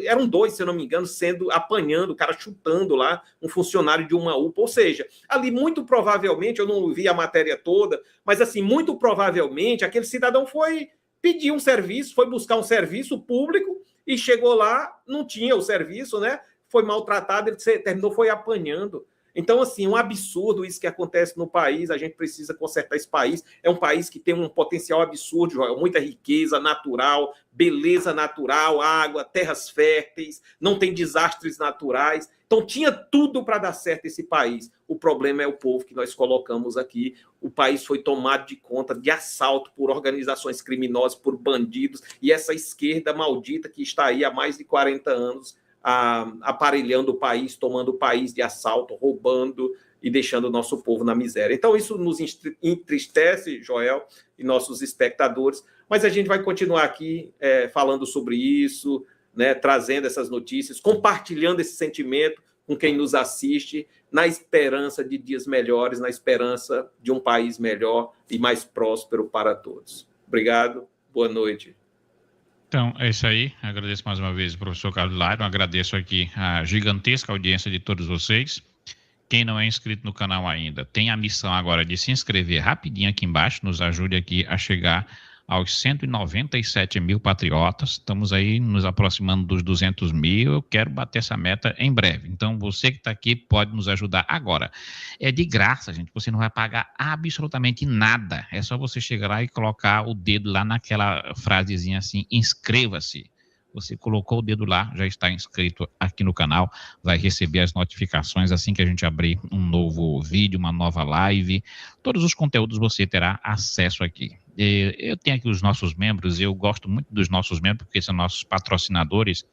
eram dois, se eu não me engano, apanhando, o cara chutando lá, um funcionário de uma UPA. Ou seja, ali muito provavelmente, eu não vi a matéria toda, mas assim, muito provavelmente aquele cidadão foi pedir um serviço, foi buscar um serviço público e chegou lá, não tinha o serviço, né? Foi maltratado, ele terminou foi apanhando. Então, assim, um absurdo isso que acontece no país, a gente precisa consertar esse país. É um país que tem um potencial absurdo, Joel, muita riqueza natural, beleza natural, água, terras férteis, não tem desastres naturais. Então, tinha tudo para dar certo esse país. O problema é o povo que nós colocamos aqui. O país foi tomado de conta, de assalto por organizações criminosas, por bandidos, e essa esquerda maldita que está aí há mais de 40 anos, aparelhando o país, tomando o país de assalto, roubando e deixando o nosso povo na miséria. Então, isso nos entristece, Joel, e nossos espectadores, mas a gente vai continuar aqui falando sobre isso, né, trazendo essas notícias, compartilhando esse sentimento com quem nos assiste, na esperança de dias melhores, na esperança de um país melhor e mais próspero para todos. Obrigado, boa noite. Então, é isso aí. Agradeço mais uma vez o professor Carlos Lyron. Agradeço aqui a gigantesca audiência de todos vocês. Quem não é inscrito no canal ainda, tem a missão agora de se inscrever rapidinho aqui embaixo. Nos ajude aqui a chegar aos 197 mil patriotas. Estamos aí nos aproximando dos 200 mil. Eu quero bater essa meta em breve. Então, você que está aqui pode nos ajudar agora. É de graça, gente. Você não vai pagar absolutamente nada. É só você chegar lá e colocar o dedo lá naquela frasezinha assim, inscreva-se. Você colocou o dedo lá, já está inscrito aqui no canal, vai receber as notificações assim que a gente abrir um novo vídeo, uma nova live. Todos os conteúdos você terá acesso aqui. Eu tenho aqui os nossos membros, eu gosto muito dos nossos membros, porque são nossos patrocinadores,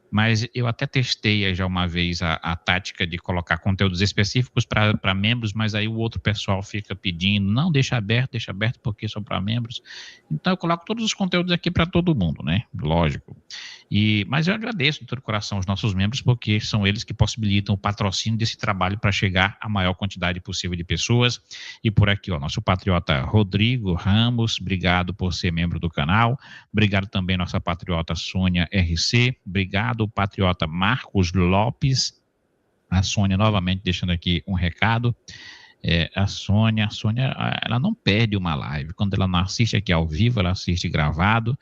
mas eu até testei já uma vez a tática de colocar conteúdos específicos para membros, mas aí o outro pessoal fica pedindo, não, deixa aberto porque são para membros. Então eu coloco todos os conteúdos aqui para todo mundo, né? Lógico. Mas eu agradeço de todo o coração os nossos membros, porque são eles que possibilitam o patrocínio desse trabalho para chegar à maior quantidade possível de pessoas. E por aqui, ó, nosso patriota Rodrigo Ramos, obrigado por ser membro do canal. Obrigado também nossa patriota Sônia RC. Obrigado, patriota Marcos Lopes. A Sônia novamente deixando aqui um recado. A Sônia, ela não perde uma live. Quando ela não assiste aqui ao vivo, ela assiste gravado.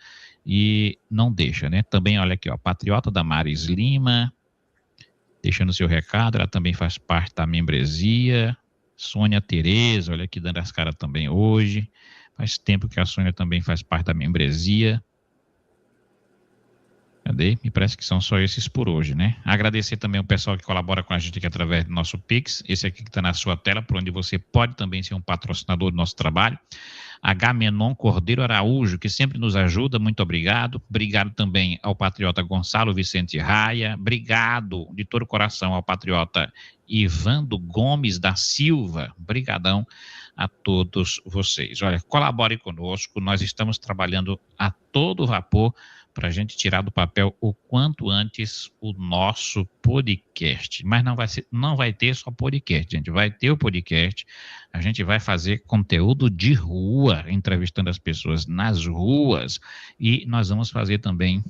E não deixa, né? Também, olha aqui, ó, patriota Damares Lima, deixando seu recado, ela também faz parte da membresia. Sônia Tereza, olha aqui, dando as caras também hoje. Faz tempo que a Sônia também faz parte da membresia. Cadê? Me parece que são só esses por hoje, né? Agradecer também o pessoal que colabora com a gente aqui através do nosso Pix, esse aqui que está na sua tela, por onde você pode também ser um patrocinador do nosso trabalho. Menon Cordeiro Araújo, que sempre nos ajuda, muito obrigado. Obrigado também ao patriota Gonçalo Vicente Raia. Obrigado de todo o coração ao patriota Ivando Gomes da Silva. Obrigadão a todos vocês. Olha, colabore conosco, nós estamos trabalhando a todo vapor para a gente tirar do papel o quanto antes o nosso podcast. Mas não vai ter só podcast, gente. Vai ter o podcast, a gente vai fazer conteúdo de rua, entrevistando as pessoas nas ruas, e nós vamos fazer também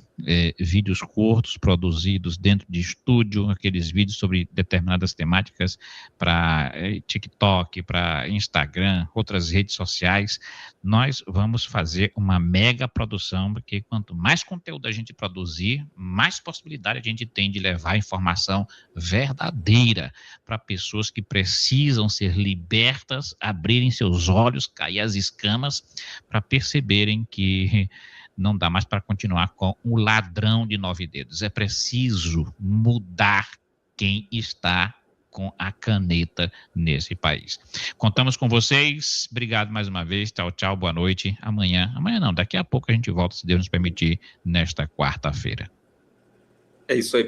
vídeos curtos, produzidos dentro de estúdio, aqueles vídeos sobre determinadas temáticas para TikTok, para Instagram, outras redes sociais. Nós vamos fazer uma mega produção, porque quanto mais conteúdo a gente produzir, mais possibilidade a gente tem de levar informação verdadeira para pessoas que precisam ser libertas, abrirem seus olhos, cair as escamas, para perceberem que não dá mais para continuar com o ladrão de 9 dedos. É preciso mudar quem está com a caneta nesse país. Contamos com vocês. Obrigado mais uma vez. Tchau, tchau. Boa noite. Amanhã não, daqui a pouco a gente volta, se Deus nos permitir, nesta quarta-feira. É isso aí.